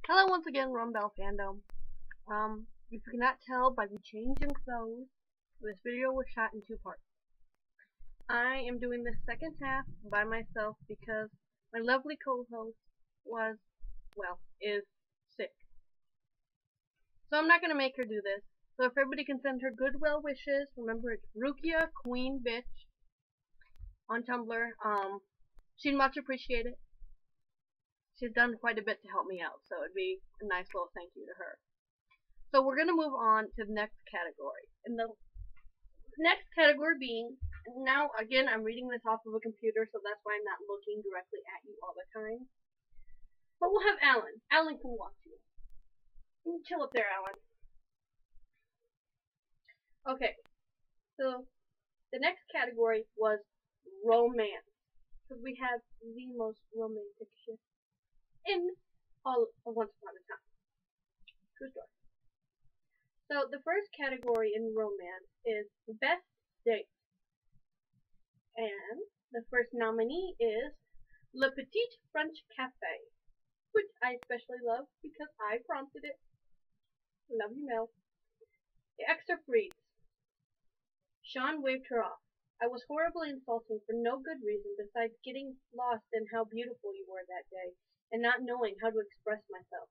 Hello once again, Rumbell Fandom. If you cannot tell by the change in clothes, this video was shot in two parts. I am doing the second half by myself because my lovely co-host is sick. So I'm not going to make her do this. So if everybody can send her good well wishes, remember it's Rukia Queen Bitch on Tumblr. She'd much appreciate it. She's done quite a bit to help me out, so it'd be a nice little thank you to her. So we're going to move on to the next category. And the next category being, now again I'm reading this off of a computer, so that's why I'm not looking directly at you all the time. But we'll have Alan. Alan can watch you. You can chill up there, Alan. Okay, so the next category was romance. Because we have the most romantic ship in all of Once Upon a Time. True story. So the first category in romance is best date. And the first nominee is Le Petit French Cafe, which I especially love because I prompted it. Love you, Mel. The excerpt reads, Sean waved her off. I was horribly insulting for no good reason besides getting lost in how beautiful you were that day and not knowing how to express myself.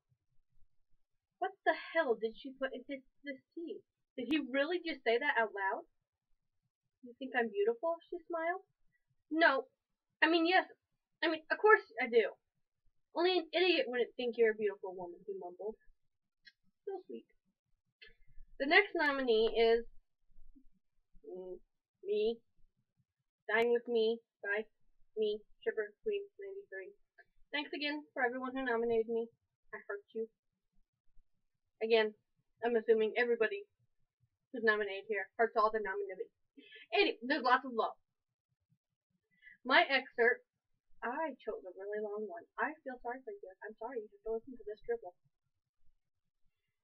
What the hell did she put in this tea? Did he really just say that out loud? You think I'm beautiful? She smiled. No. Yes. Of course I do. Only an idiot wouldn't think you're a beautiful woman, he mumbled. So sweet. The next nominee is me. Dine with me by me, Sugar Queen 93. Thanks again for everyone who nominated me. I hurt you. Again, I'm assuming everybody who's nominated here hurts all the nominated. Anyway, there's lots of love. My excerpt, I chose a really long one. I feel sorry for you. I'm sorry you have to listen to this dribble.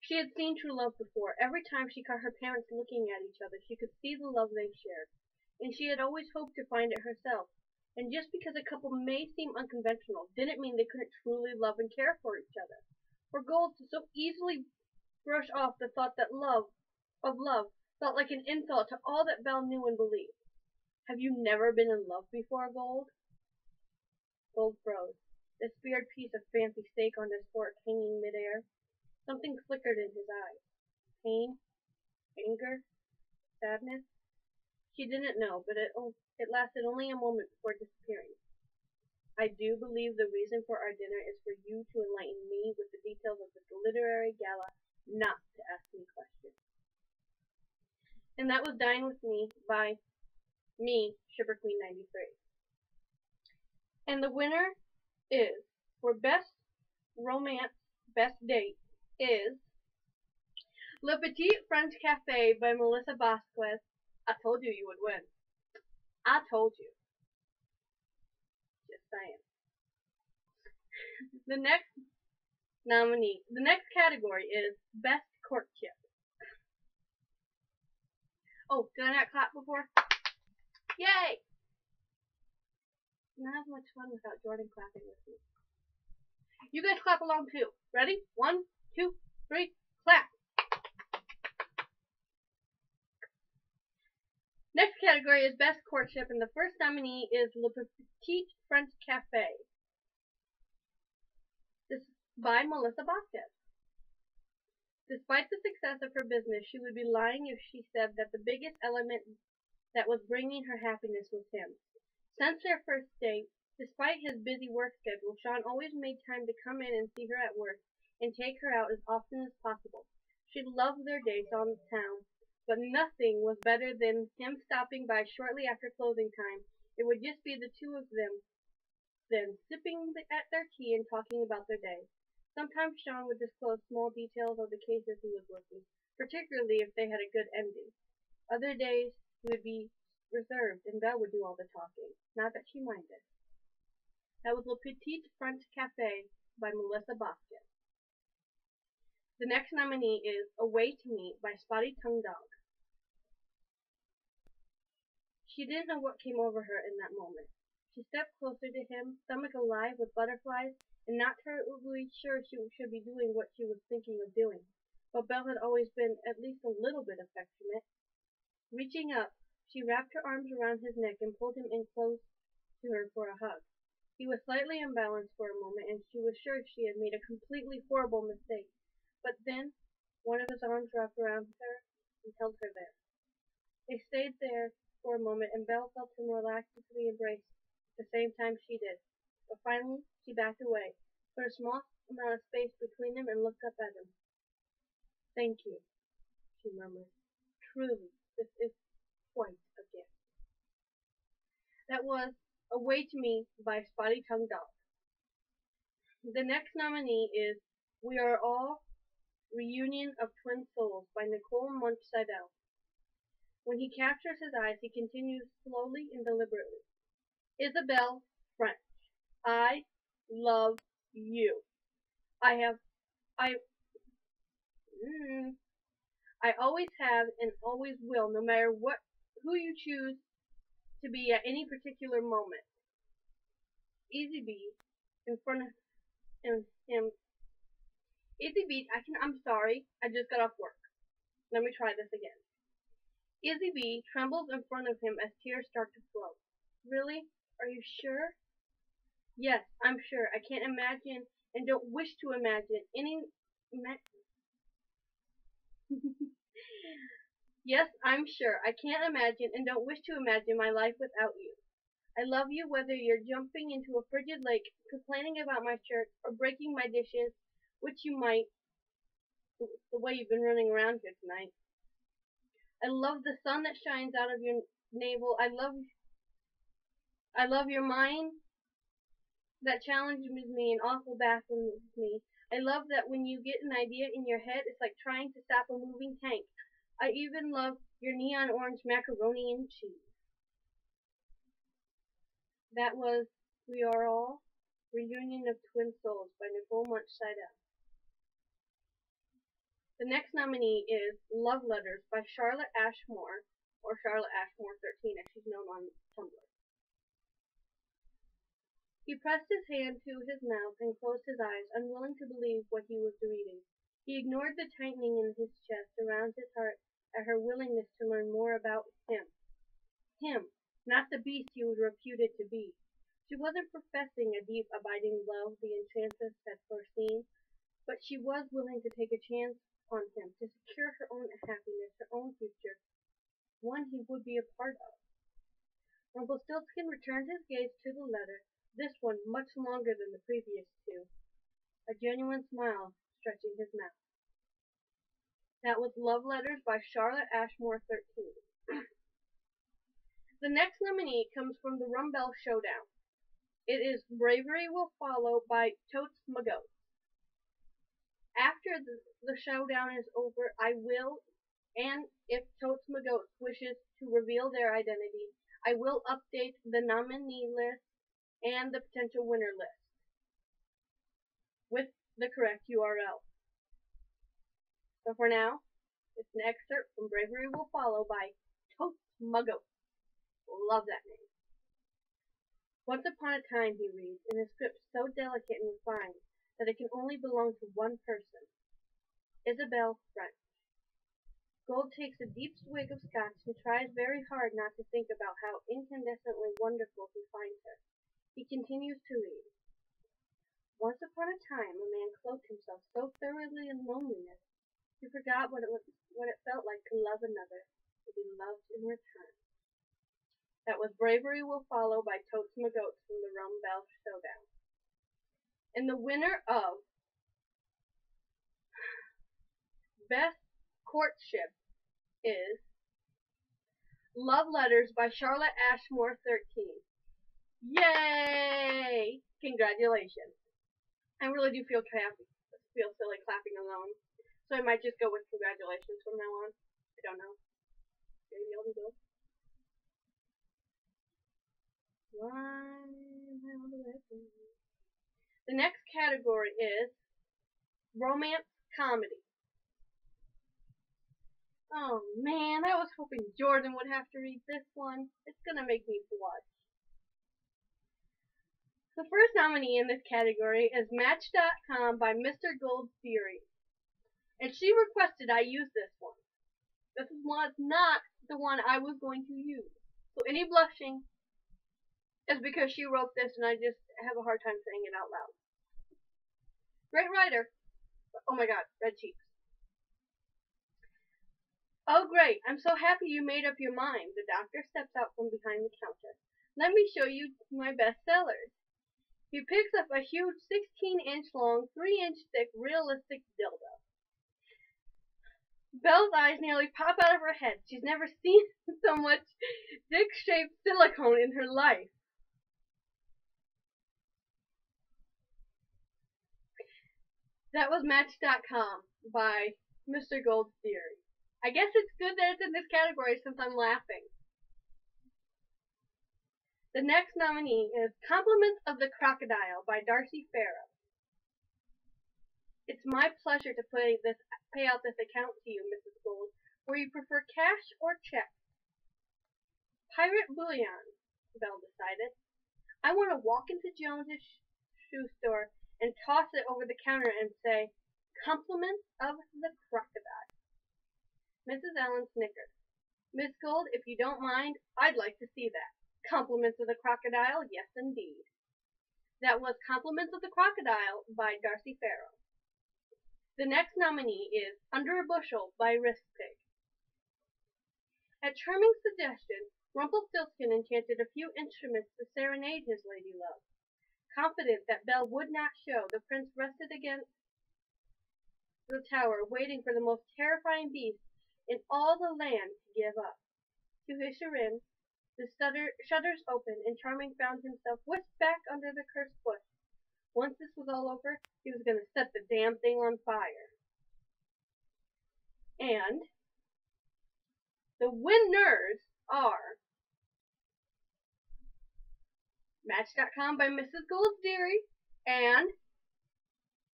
She had seen true love before. Every time she caught her parents looking at each other, she could see the love they shared. And she had always hoped to find it herself. And just because a couple may seem unconventional didn't mean they couldn't truly love and care for each other. For Gold to so easily brush off the thought that love felt like an insult to all that Belle knew and believed. Have you never been in love before, Gold? Gold froze, the speared piece of fancy steak on his fork hanging midair. Something flickered in his eyes. Pain? Anger? Sadness? She didn't know, but it lasted only a moment before disappearing. I do believe the reason for our dinner is for you to enlighten me with the details of the literary gala, not to ask me questions. And that was Dine With Me by me, Sugar Queen 93. And the winner is, for best romance, best date, is Le Petit French Cafe by Melissa Vasquez. I told you would win. I told you. Just saying. The next category is Best Courtship. Oh, did I not clap before? Yay! Not as much fun without Jordan clapping with me. You guys clap along too. Ready? 1, 2, 3, clap! Next category is Best Courtship, and the first nominee is Le Petit French Cafe. This is by Melissa Vasquez. Despite the success of her business, she would be lying if she said that the biggest element that was bringing her happiness was him. Since their first date, despite his busy work schedule, Sean always made time to come in and see her at work and take her out as often as possible. She loved their dates on the town, but nothing was better than him stopping by shortly after closing time. It would just be the two of them, then sipping at their tea and talking about their day. Sometimes Sean would disclose small details of the cases he was working, particularly if they had a good ending. Other days he would be reserved and Belle would do all the talking, not that she minded. That was Le Petit French Cafe by Melissa Vasquez. The next nominee is Away to Me by Spotty Tongue Dog. She didn't know what came over her in that moment. She stepped closer to him, stomach alive with butterflies, and not terribly sure she should be doing what she was thinking of doing. But Belle had always been at least a little bit affectionate. Reaching up, she wrapped her arms around his neck and pulled him in close to her for a hug. He was slightly imbalanced for a moment, and she was sure she had made a completely horrible mistake. But then one of his arms wrapped around her and held her there. They stayed there for a moment, and Belle felt him relax into the embrace at the same time she did. But finally she backed away, put a small amount of space between them, and looked up at him. "Thank you," she murmured. "Truly, this is quite a gift." That was Away to Me by Spotty Tongue Dog. The next nominee is We Are All Reunion of Twin Souls by Nicole Munch Seidel. When he captures his eyes, he continues slowly and deliberately. Isabelle French, I love you. I always have and always will, no matter who you choose to be at any particular moment. Easy beat in front of him. Easy beat. I'm sorry. I just got off work. Let me try this again. Izzy B trembles in front of him as tears start to flow. Really? Are you sure? Yes, I'm sure. I can't imagine and don't wish to imagine any. Yes, I'm sure. I can't imagine and don't wish to imagine my life without you. I love you whether you're jumping into a frigid lake, complaining about my shirt, or breaking my dishes, which you might, the way you've been running around here tonight. I love the sun that shines out of your navel. I love your mind that challenges me and awful baffles me. I love that when you get an idea in your head, it's like trying to stop a moving tank. I even love your neon orange macaroni and cheese. That was We Are All Reunion of Twin Souls by Nicole Munch Seidel. The next nominee is Love Letters by Charlotte Ashmore, or Charlotte Ashmore 13 as she's known on Tumblr. He pressed his hand to his mouth and closed his eyes, unwilling to believe what he was reading. He ignored the tightening in his chest around his heart at her willingness to learn more about him. Him, not the beast he was reputed to be. She wasn't professing a deep, abiding love the enchantress had foreseen, but she was willing to take a chance on him to secure her own happiness, her own future, one he would be a part of. Rumpelstiltskin returned his gaze to the letter, this one much longer than the previous two, a genuine smile stretching his mouth. That was Love Letters by Charlotte Ashmore 13. The next nominee comes from the Rumbell Showdown. It is Bravery Will Follow by Totes Magoat. After the showdown is over, I will, and if Totes Magoat wishes to reveal their identity, I will update the nominee list and the potential winner list with the correct URL. So for now, it's an excerpt from Bravery Will Follow by Totes Magoat. Love that name. Once upon a time, he reads, in a script so delicate and refined that it can only belong to one person. Isabelle French. Gold takes a deep swig of scotch and tries very hard not to think about how incandescently wonderful he finds her. He continues to read. Once upon a time, a man cloaked himself so thoroughly in loneliness, he forgot what it felt like to love another, to be loved in return. That was Bravery Will Follow by Totes Magoat from the Rumbell Showdown. And the winner of Best Courtship is Love Letters by Charlotte Ashmore 13. Yay! Congratulations. I really do feel silly clapping alone. So I might just go with congratulations from now on. I don't know. Maybe I'll do both. The next category is Romance Comedy. Oh man, I was hoping Jordan would have to read this one. It's gonna make me blush. The first nominee in this category is Match.com by Mr. Gold's Theory. And she requested I use this one. This is not the one I was going to use. So any blushing is because she wrote this and I just have a hard time saying it out loud. Great writer. Oh my god, red cheeks. Oh great, I'm so happy you made up your mind. The doctor steps out from behind the counter. Let me show you my best sellers. He picks up a huge 16-inch long, 3-inch thick, realistic dildo. Belle's eyes nearly pop out of her head. She's never seen so much dick-shaped silicone in her life. That was Match.com by Mr. Gold's Theory. I guess it's good that it's in this category since I'm laughing. The next nominee is Compliments of the Crocodile by Darcy Farrow. It's my pleasure to pay out this account to you, Mrs. Gold, where you prefer cash or check. Pirate bullion, Belle decided. I want to walk into Jones's shoe store and toss it over the counter and say, Compliments of the Crocodile. Mrs. Allen snickered. Miss Gold, if you don't mind, I'd like to see that. Compliments of the Crocodile, yes indeed. That was Compliments of the Crocodile by Darcy Farrow. The next nominee is Under a Bushel by Wristpig. At Charming's suggestion, Rumpelstiltskin enchanted a few instruments to serenade his lady love. Confident that Belle would not show, the prince rested against the tower, waiting for the most terrifying beast in all the land to give up. To his chagrin, the shutters opened, and Charming found himself whisked back under the cursed bush. Once this was all over, he was going to set the damn thing on fire. And the winners are Match.com by Mrs. Gold's Theory and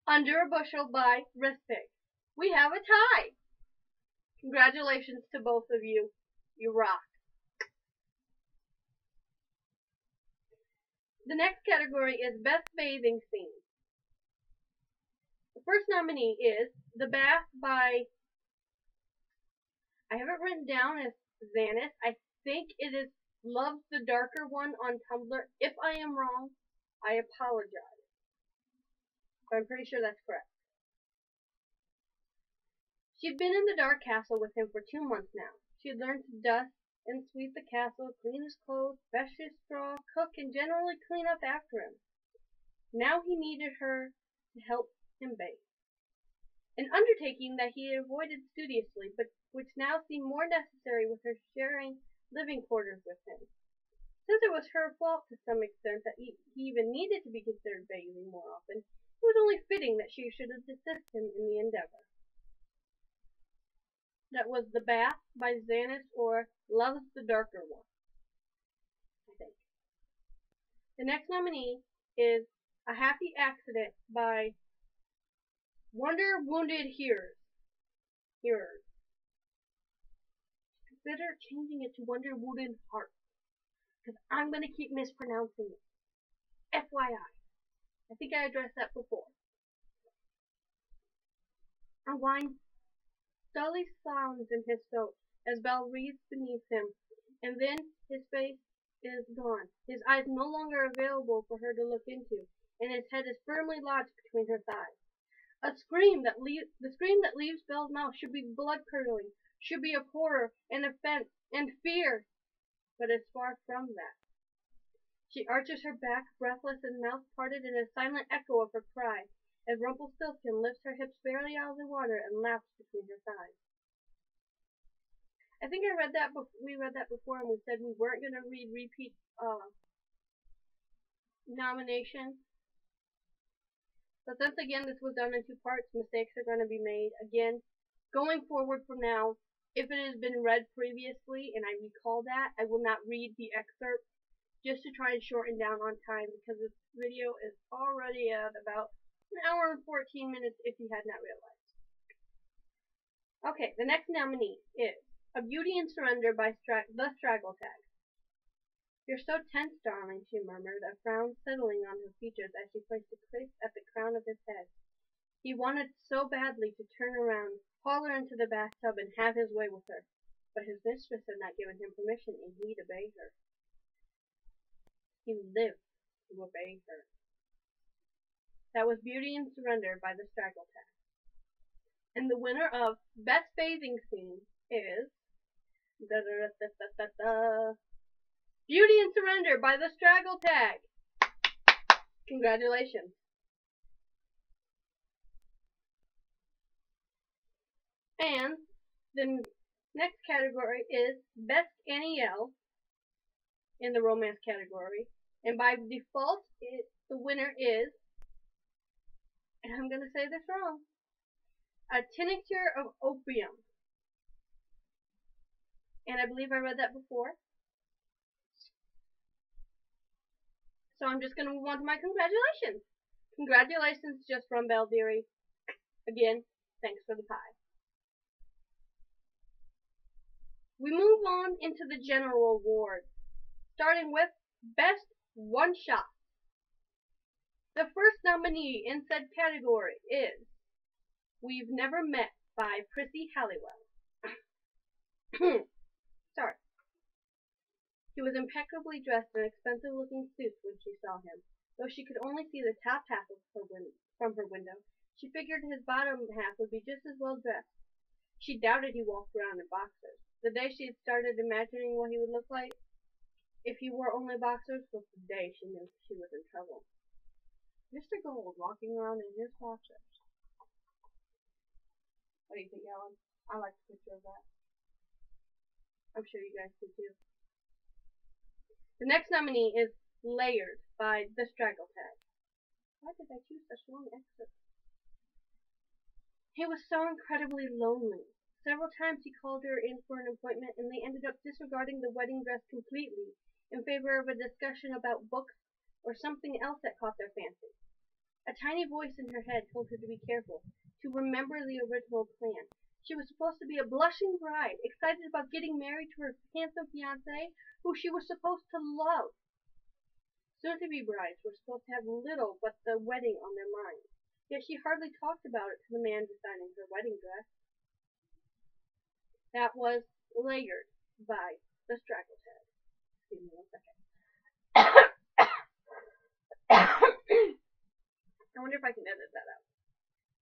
Under a Bushel by Wristpig. We have a tie. Congratulations to both of you. You rock. The next category is Best Bathing Scene. The first nominee is The Bath by, I have it written down as Xanis. I think it is Loves the Darker One on Tumblr. If I am wrong, I apologize. But I'm pretty sure that's correct. She'd been in the dark castle with him for 2 months now. She had learned to dust and sweep the castle, clean his clothes, fetch his straw, cook, and generally clean up after him. Now he needed her to help him bathe. An undertaking that he had avoided studiously, but which now seemed more necessary with her sharing living quarters with him. Since it was her fault to some extent that he even needed to be considered bathing more often, it was only fitting that she should assist him in the endeavor. That was The Bath by Xanis, or Loves the Darker One, I think. The next nominee is A Happy Accident by Wonder Wounded Hearers. Consider changing it to Wonder Wounded Heart, because I'm going to keep mispronouncing it. FYI. I think I addressed that before. Unwind. Sully sounds in his throat as Belle reads beneath him, and then his face is gone. His eyes no longer available for her to look into, and his head is firmly lodged between her thighs. The scream that leaves Belle's mouth should be blood-curdling, should be of horror and offense and fear, but is far from that. She arches her back, breathless and mouth parted in a silent echo of her cry, as Rumpelstiltskin lifts her hips barely out of the water and laughs between her thighs. I think we read that before, and we said we weren't going to read repeat nominations. But since again this was done in 2 parts, mistakes are going to be made. Again, going forward from now, if it has been read previously and I recall that, I will not read the excerpt just to try and shorten down on time, because this video is already at about 1 hour and 14 minutes if you had not realized. Okay, the next nominee is A Beauty in Surrender by The Straggle Tag. You're so tense, darling, she murmured, a frown settling on her features as she placed a kiss at the crown of his head. He wanted so badly to turn around, haul her into the bathtub, and have his way with her, but his mistress had not given him permission, and he'd obey her. He lived to obey her. That was Beauty and Surrender by the Straggle Tag. And the winner of Best Bathing Scene is Beauty and Surrender by the Straggle Tag. Congratulations. And the next category is Best Annie-L in the romance category. And by default, the winner is, and I'm going to say this wrong, A Tincture of Opium. And I believe I read that before. So I'm just going to move on to my congratulations. Congratulations, Just from Beldeary. Again, thanks for the pie. We move on into the general awards, starting with Best One Shot. The first nominee in said category is We've Never Met by Prissy Halliwell. Sorry. He was impeccably dressed in expensive-looking suits when she saw him. Though she could only see the top half of from her window, she figured his bottom half would be just as well dressed. She doubted he walked around in boxers. The day she had started imagining what he would look like if he wore only boxers was the day she knew she was in trouble. Mr. Gold walking around in his boxers. What do you think, Ellen? I like the picture of that. I'm sure you guys do too. The next nominee is Layered by the Straggle Tag. Why did I choose such long excerpts? He was so incredibly lonely. Several times he called her in for an appointment, and they ended up disregarding the wedding dress completely in favor of a discussion about books or something else that caught their fancy. A tiny voice in her head told her to be careful, to remember the original plan. She was supposed to be a blushing bride, excited about getting married to her handsome fiancé, who she was supposed to love. Soon-to-be brides were supposed to have little but the wedding on their minds, yet she hardly talked about it to the man designing her wedding dress. That was Layered by the Straggle Tag. Excuse me 1 second. I wonder if I can edit that out.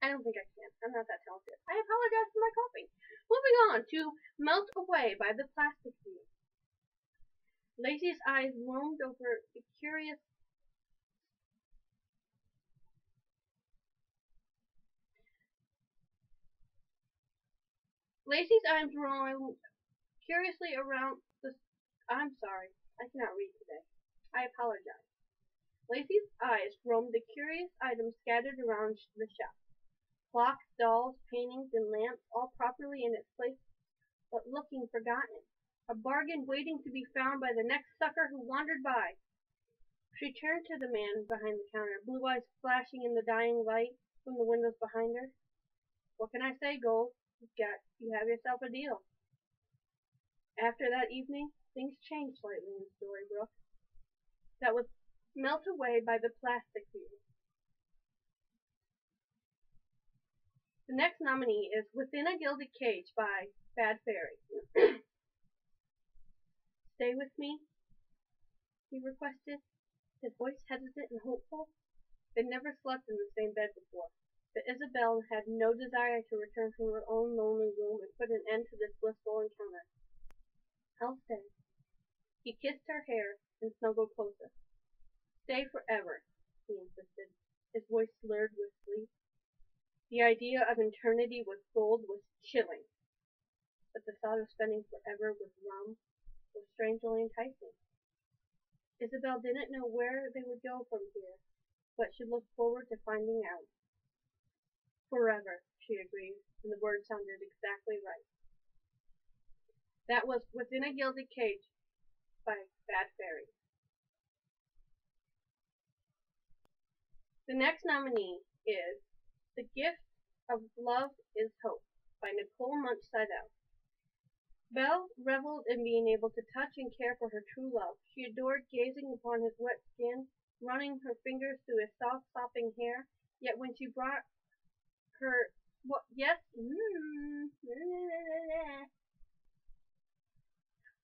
I don't think I can. I'm not that talented. I apologize for my coughing. Moving on to Melt Away by the Plastic Bee. Lacey's eyes roamed over the curious curiously around the... I'm sorry. I cannot read today. I apologize. Lacey's eyes roamed the curious items scattered around the shop. Clocks, dolls, paintings, and lamps, all properly in its place, but looking forgotten. A bargain waiting to be found by the next sucker who wandered by. She turned to the man behind the counter, blue eyes flashing in the dying light from the windows behind her. What can I say, Gold? You have yourself a deal. After that evening, things changed slightly in Storybrooke. That was Melt Away by the Plastic Bee. The next nominee is Within a Gilded Cage by Bad Fairy. Stay with me, he requested, his voice hesitant and hopeful. They'd never slept in the same bed before, but Isabel had no desire to return to her own lonely room and put an end to this blissful encounter. I'll stay. He kissed her hair and snuggled closer. Stay forever, he insisted, his voice slurred with sleep. The idea of eternity with Gold was chilling, but the thought of spending forever with Rum was strangely enticing. Isabel didn't know where they would go from here, but she looked forward to finding out. Forever, she agreed, and the word sounded exactly right. That was Within a Gilded Cage by Bad Fairy. The next nominee is The Gift of Love is Hope by Nicole Munch Seidel. Belle reveled in being able to touch and care for her true love. She adored gazing upon his wet skin, running her fingers through his soft, sopping hair. Yet when she brought her, what? Yes.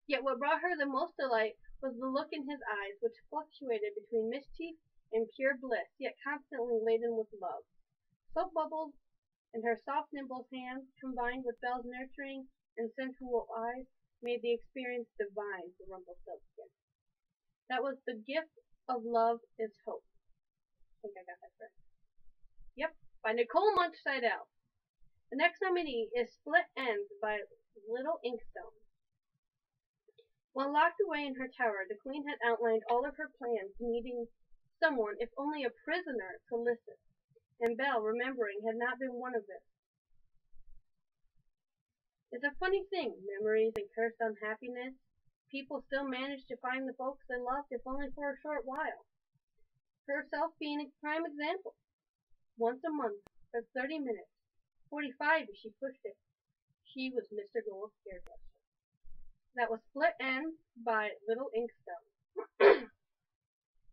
Yet what brought her the most delight was the look in his eyes, which fluctuated between mischief and pure bliss, yet constantly laden with love. Soap bubbles in her soft, nimble hands, combined with Belle's nurturing and sensual eyes, made the experience divine for Rumpelstiltskin. That was the gift of love is hope. I think I got that correct. Yep, by Nicole Munch Seidel. The next nominee is Split Ends by Little Inkstone. While locked away in her tower, the queen had outlined all of her plans, needing someone, if only a prisoner, to listen, and Belle, remembering, had not been one of them. It's a funny thing, memories and cursed unhappiness. People still manage to find the folks they loved, if only for a short while. Herself being a prime example. Once a month, for 30 minutes, 45 if she pushed it, she was Mr. Gold's hairdresser. That was Split Ends by Little Inkstone.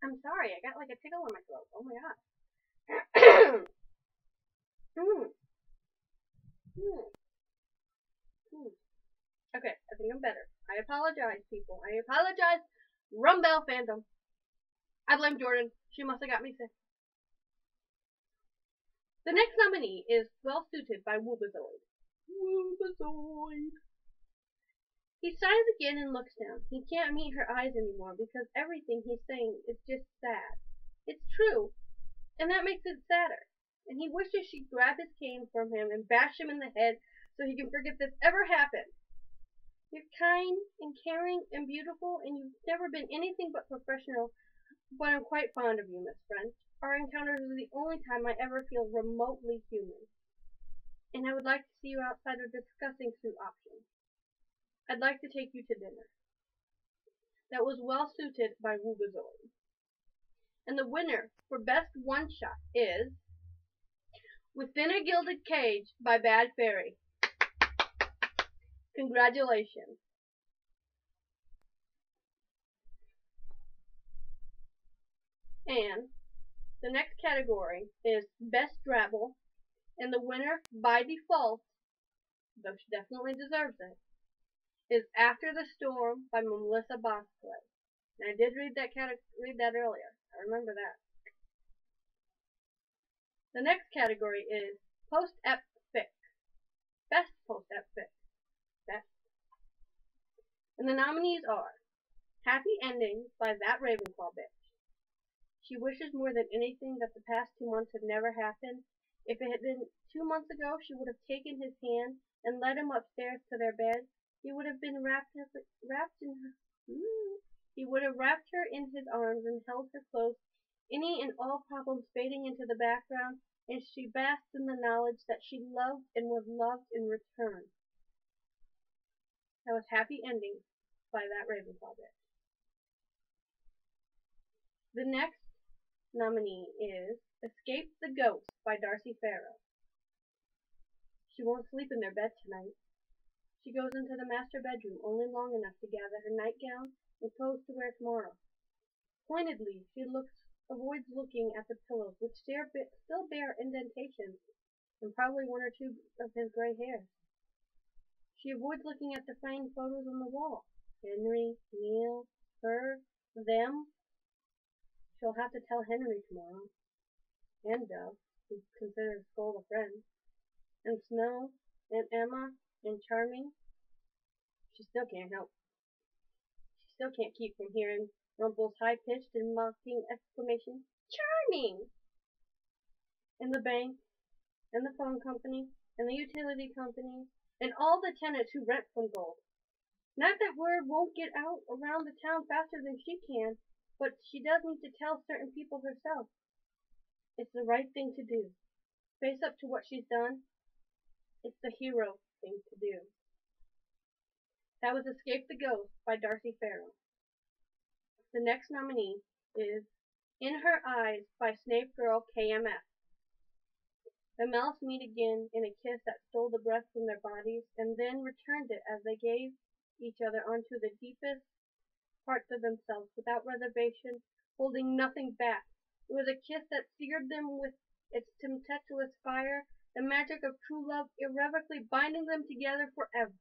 I'm sorry, I got like a tickle in my throat. Oh my god. Okay, I think I'm better. I apologize, people. I apologize. Rumbell fandom. I blame Jordan. She must have got me sick. The next nominee is Well Suited by Woobazoid. Woobazoid. He sighs again and looks down. He can't meet her eyes anymore because everything he's saying is just sad. It's true, and that makes it sadder. And he wishes she'd grab his cane from him and bash him in the head so he can forget this ever happened. You're kind and caring and beautiful, and you've never been anything but professional, but I'm quite fond of you, Miss French. Our encounters are the only time I ever feel remotely human. And I would like to see you outside of discussing suit options. I'd like to take you to dinner. That was Well Suited by Woobazoid. And the winner for Best One Shot is Within a Gilded Cage by Bad Fairy. Congratulations. And the next category is Best Drabble, and the winner, by default, though she definitely deserves it, is After the Storm by Melissa Bosclay. And I did read that earlier. I remember that. The next category is Post-Ep Fic. Best Post-Ep Fic. Best. And the nominees are Happy Endings by That Ravenclaw Bitch. She wishes more than anything that the past 2 months had never happened. If it had been 2 months ago, she would have taken his hand and led him upstairs to their bed. He would have been wrapped in her. He would have wrapped her in his arms and held her close, any and all problems fading into the background, and she basked in the knowledge that she loved and was loved in return. That was Happy Endings by That Ravenclaw Bitch. The next nominee is Escape the Ghost by Darcy Farrow. She won't sleep in their bed tonight. She goes into the master bedroom only long enough to gather her nightgown and clothes to wear tomorrow. Pointedly, she avoids looking at the pillows, which still bear indentations and probably one or two of his gray hairs. She avoids looking at the framed photos on the wall. Henry, Neil, her, them. She'll have to tell Henry tomorrow. And Dove, who considers Skull a friend. And Snow, and Emma, and Charming. She still can't help. She still can't keep from hearing Rumple's high-pitched and mocking exclamation, Charming! And the bank, and the phone company, and the utility companies, and all the tenants who rent from Gold. Not that word won't get out around the town faster than she can, but she does need to tell certain people herself. It's the right thing to do. Face up to what she's done. It's the hero thing to do. That was Escape the Ghost by Darcy Farrow. The next nominee is In Her Eyes by Snape Girl KMF. The mouths meet again in a kiss that stole the breath from their bodies and then returned it as they gave each other onto the deepest parts of themselves without reservation, holding nothing back. It was a kiss that seared them with its tempestuous fire, the magic of true love irrevocably binding them together forever.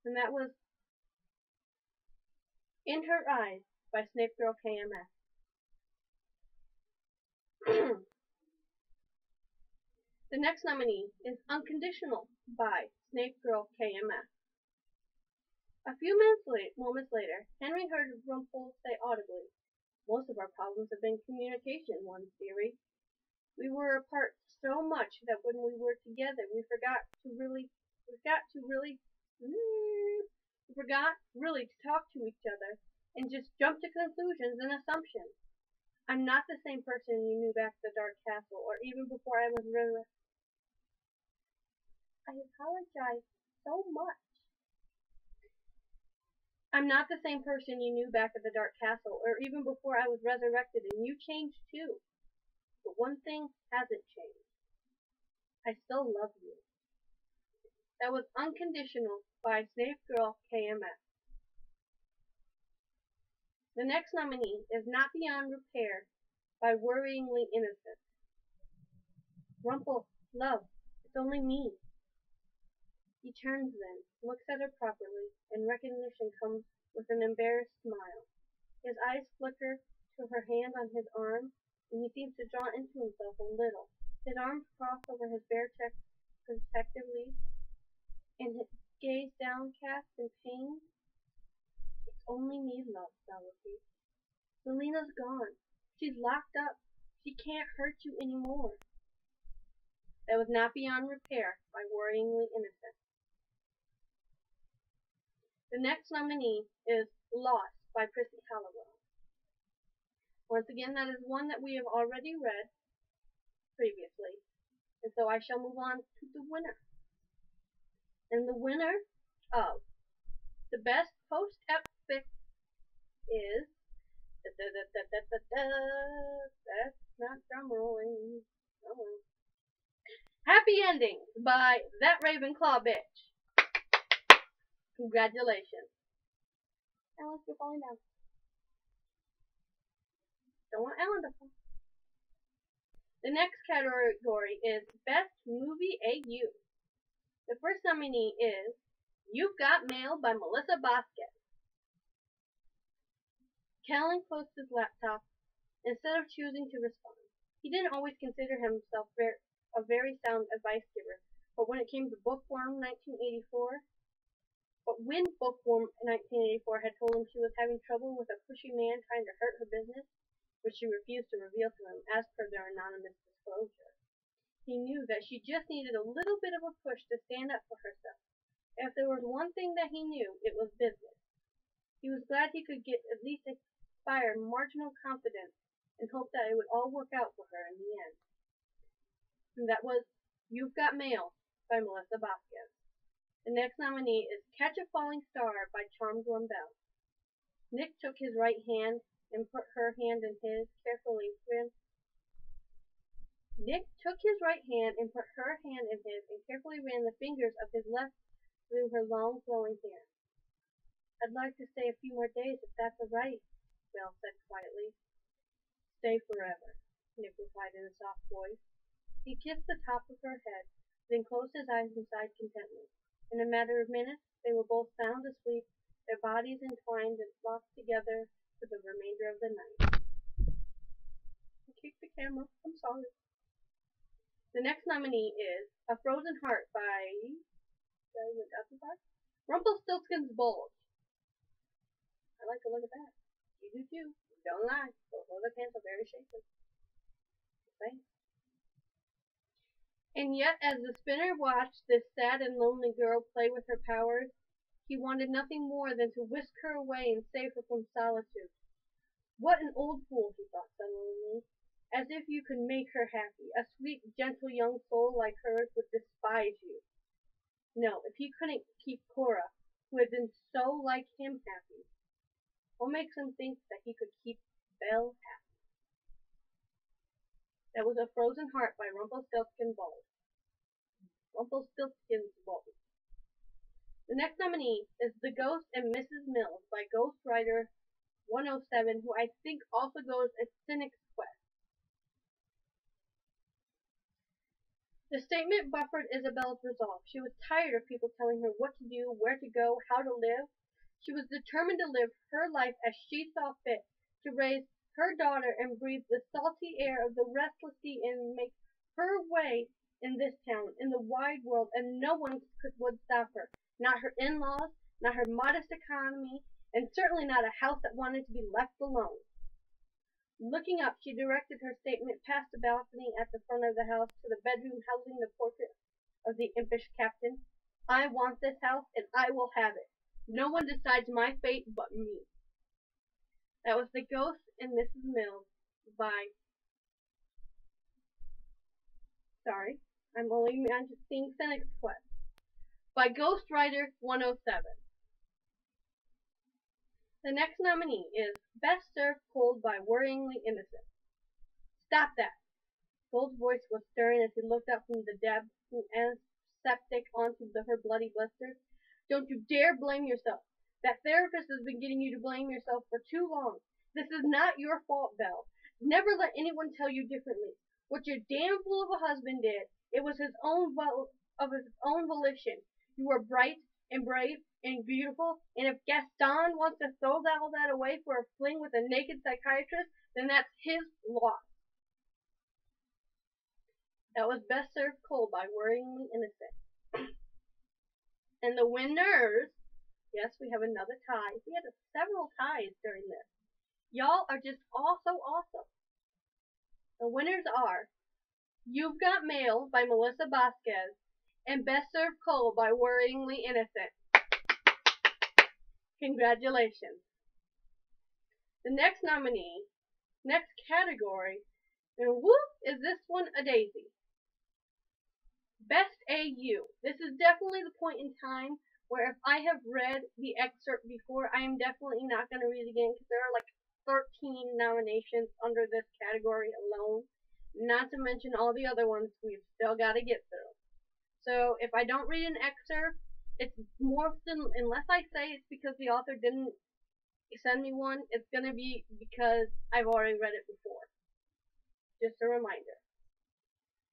And that was In Her Eyes by Snape Girl KMS. The next nominee is Unconditional by Snape Girl KMS. A few moments later, Henry heard Rumpel say audibly, "Most of our problems have been communication, one's theory. We were apart so much that when we were together, we forgot really to talk to each other and just jumped to conclusions and assumptions. I'm not the same person you knew back at the Dark Castle, or even before I was really. I apologize so much. I'm not the same person you knew back at the Dark Castle, or even before I was resurrected, and you changed too. But one thing hasn't changed. I still love you." That was Unconditional by Snape Girl KMS. The next nominee is Not Beyond Repair by Worryingly Innocent. "Rumpel, love, it's only me." He turns then, looks at her properly, and recognition comes with an embarrassed smile. His eyes flicker to her hand on his arm, and he seems to draw into himself a little. His arms cross over his bare chest protectively, and his gaze downcast and pained. "It's only me, love," Salome. "Selena's gone. She's locked up. She can't hurt you anymore." That was Not Beyond Repair by Worryingly Innocent. The next nominee is Lost by Prissy Halliwell. Once again, that is one that we have already read previously, and so I shall move on to the winner. And the winner of the best post-epic is that's not drum rolling. Oh. Happy Endings by That Ravenclaw Bitch. Congratulations. Ellen, you're falling down. Don't want Ellen to fall. The next category is Best Movie AU. The first nominee is You've Got Mail by Melissa Bosquet. Callan closed his laptop instead of choosing to respond. He didn't always consider himself a very sound advice giver, but when Bookworm 1984 had told him she was having trouble with a pushy man trying to hurt her business, which she refused to reveal to him as per their anonymous disclosure, he knew that she just needed a little bit of a push to stand up for herself. If there was one thing that he knew, it was business. He was glad he could at least inspire marginal confidence and hope that it would all work out for her in the end. And that was You've Got Mail by Melissa Bosquet. The next nominee is Catch a Falling Star by Charmed Rumbell. Nick took his right hand and put her hand in his, carefully ran the fingers of his left through her long flowing hair. "I'd like to stay a few more days if that's all right," Belle said quietly. "Stay forever," Nick replied in a soft voice. He kissed the top of her head, then closed his eyes and sighed contentedly. In a matter of minutes, they were both sound asleep, their bodies entwined and locked together for the remainder of the night. I kicked the camera. I'm sorry. The next nominee is A Frozen Heart by Rumpelstiltskin's Bulge. I like to look at that. You do too. Don't lie. Those other pants are very shapely. Thanks. And yet, as the spinner watched this sad and lonely girl play with her powers, he wanted nothing more than to whisk her away and save her from solitude. What an old fool, he thought suddenly. As if you could make her happy. A sweet, gentle young soul like hers would despise you. No, if he couldn't keep Cora, who had been so like him, happy, what makes him think that he could keep Belle happy? That was A Frozen Heart by Rumpelstiltskin's Bulge. The next nominee is The Ghost and Mrs. Mills by Ghostwriter 107, who I think also goes as Cynic's Quest. The statement buffered Isabella's resolve. She was tired of people telling her what to do, where to go, how to live. She was determined to live her life as she saw fit, to raise her daughter and breathe the salty air of the restless sea and make her way in this town, in the wide world, and no one would stop her. Not her in-laws, not her modest economy, and certainly not a house that wanted to be left alone. Looking up, she directed her statement past the balcony at the front of the house to the bedroom housing the portrait of the impish captain. I want this house, and I will have it. No one decides my fate but me. That was The Ghost and Mrs. Mills by... Sorry, I'm just seeing Cynic's Quest. By Ghostwriter 107. The next nominee is Best Served Cold by Worryingly Innocent. Stop that! Gold's voice was stern as he looked up from the depths from antiseptic onto her bloody blisters. Don't you dare blame yourself. That therapist has been getting you to blame yourself for too long. This is not your fault, Belle. Never let anyone tell you differently. What your damn fool of a husband did, it was his own volition. You were bright and brave and beautiful, and if Gaston wants to throw all that away for a fling with a naked psychiatrist, then that's his loss. That was Best Served Cold by Worryingly Innocent. And the winners, yes, we have another tie. We had several ties during this. Y'all are just all so awesome. The winners are You've Got Mail by Melissa Vasquez and Best Served Cold by Worryingly Innocent. Congratulations. The next nominee, next category, and whoop, is this one a daisy. Best AU. This is definitely the point in time where if I have read the excerpt before, I am definitely not going to read it again because there are like 13 nominations under this category alone, not to mention all the other ones we've still got to get through. So if I don't read an excerpt, it's more than, unless I say it's because the author didn't send me one, it's going to be because I've already read it before. Just a reminder.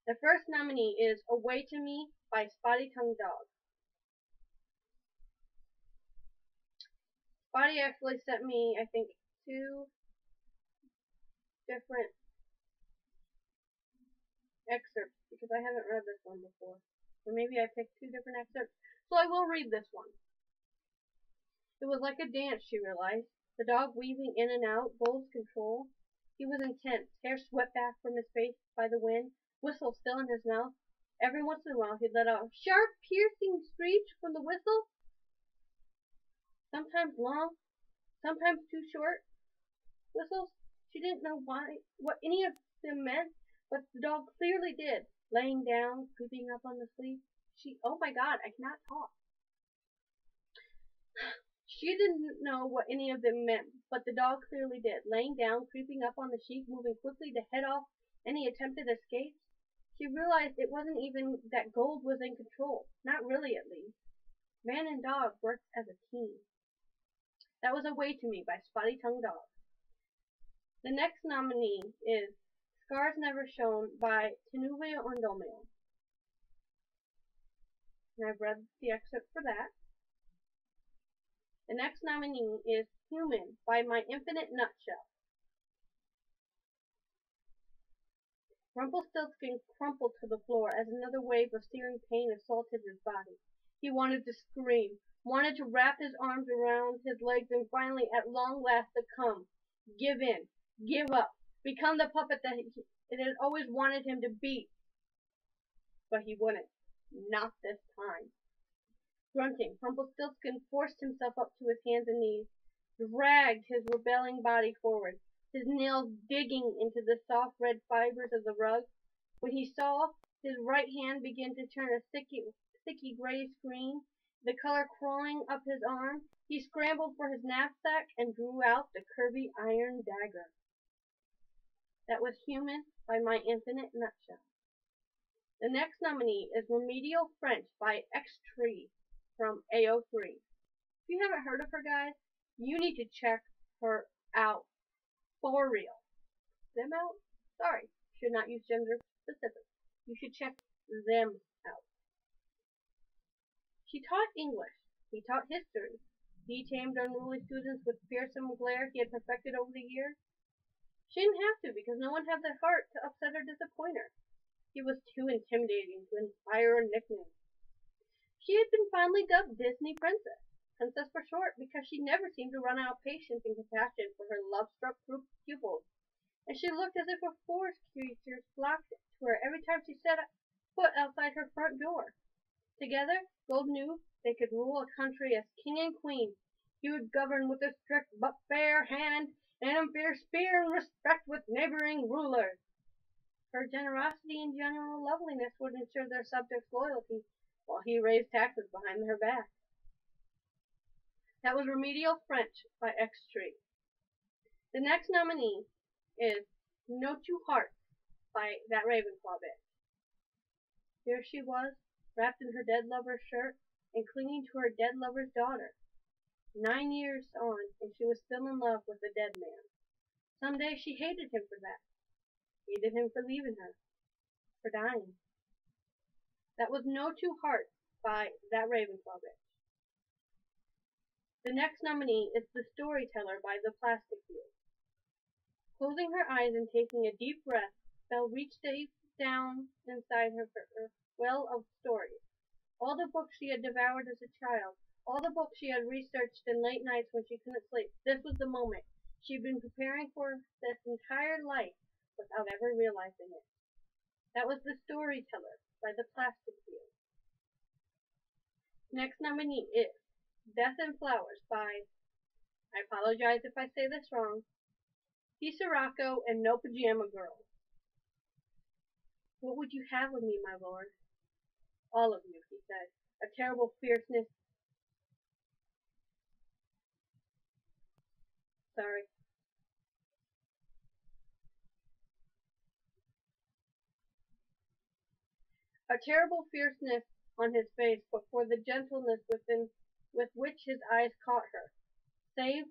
The first nominee is Away to Me by Spotty Tongue Dog. Spotty actually sent me, I think, 2 different excerpts because I haven't read this one before. Or maybe I picked 2 different excerpts. So I will read this one. It was like a dance, she realized. The dog weaving in and out, Gold's control. He was intense, hair swept back from his face by the wind, whistle still in his mouth. Every once in a while he'd let out a sharp, piercing screech from the whistle. Sometimes long, sometimes too short whistles. She didn't know what any of them meant, but the dog clearly did. Laying down, creeping up on the sleeve. Oh my God, I cannot talk. She didn't know what any of them meant, but the dog clearly did. Laying down, creeping up on the sheet, moving quickly to head off any attempted escape. She realized it wasn't even that Gold was in control. Not really, at least. Man and dog worked as a team. That was Away to Me by Spotty Tongue Dog. The next nominee is Scars Never Shown by Tinuvia Ondomeo. And I've read the excerpt for that. The next nominee is Human by My Infinite Nutshell. Rumpelstiltskin crumpled to the floor as another wave of searing pain assaulted his body. He wanted to scream, wanted to wrap his arms around his legs and finally, at long last, succumb. Give in. Give up. Become the puppet that it had always wanted him to be. But he wouldn't. Not this time. Grunting, Rumpelstiltskin forced himself up to his hands and knees, dragged his rebelling body forward, his nails digging into the soft red fibers of the rug. When he saw his right hand begin to turn a sticky grayish-green, the color crawling up his arm, he scrambled for his knapsack and drew out the curvy iron dagger. That was Human by My Infinite Nutshell. The next nominee is Remedial French by X Tree. from AO3. If you haven't heard of her, guys, you need to check her out for real. Them out? Sorry, should not use gender specific. You should check them out. She taught English. He taught history. He tamed unruly students with fearsome glare he had perfected over the years. She didn't have to because no one had the heart to upset or disappoint her. He was too intimidating to inspire a nickname. She had been fondly dubbed Disney Princess, Princess for short, because she never seemed to run out of patience and compassion for her love-struck group of pupils, and she looked as if a forest creature flocked to her every time she set foot outside her front door. Together, Gold knew they could rule a country as king and queen. He would govern with a strict but fair hand, and a fierce spear and respect with neighboring rulers. Her generosity and general loveliness would ensure their subjects' loyalty, while he raised taxes behind her back. That was Remedial French by X Tree. The next nominee is No Two Hearts by That Ravenclaw bitch. Here she was, wrapped in her dead lover's shirt and clinging to her dead lover's daughter. 9 years on, and she was still in love with the dead man. Someday she hated him for that. Hated him for leaving her. For dying. That was No Two Hearts by That Ravenclaw bitch. The next nominee is The Storyteller by The Plastic View. Closing her eyes and taking a deep breath, Belle reached down inside her well of stories. All the books she had devoured as a child, all the books she had researched in late nights when she couldn't sleep. This was the moment. She'd been preparing for this entire life without ever realizing it. That was The Storyteller by The Plastic View. Next nominee is Death and Flowers by, I apologize if I say this wrong, Hisarako and No Pajama Girl. What would you have with me, my lord? All of you, he said. A terrible fierceness. Sorry. A terrible fierceness on his face, but for the gentleness with which his eyes caught her. Save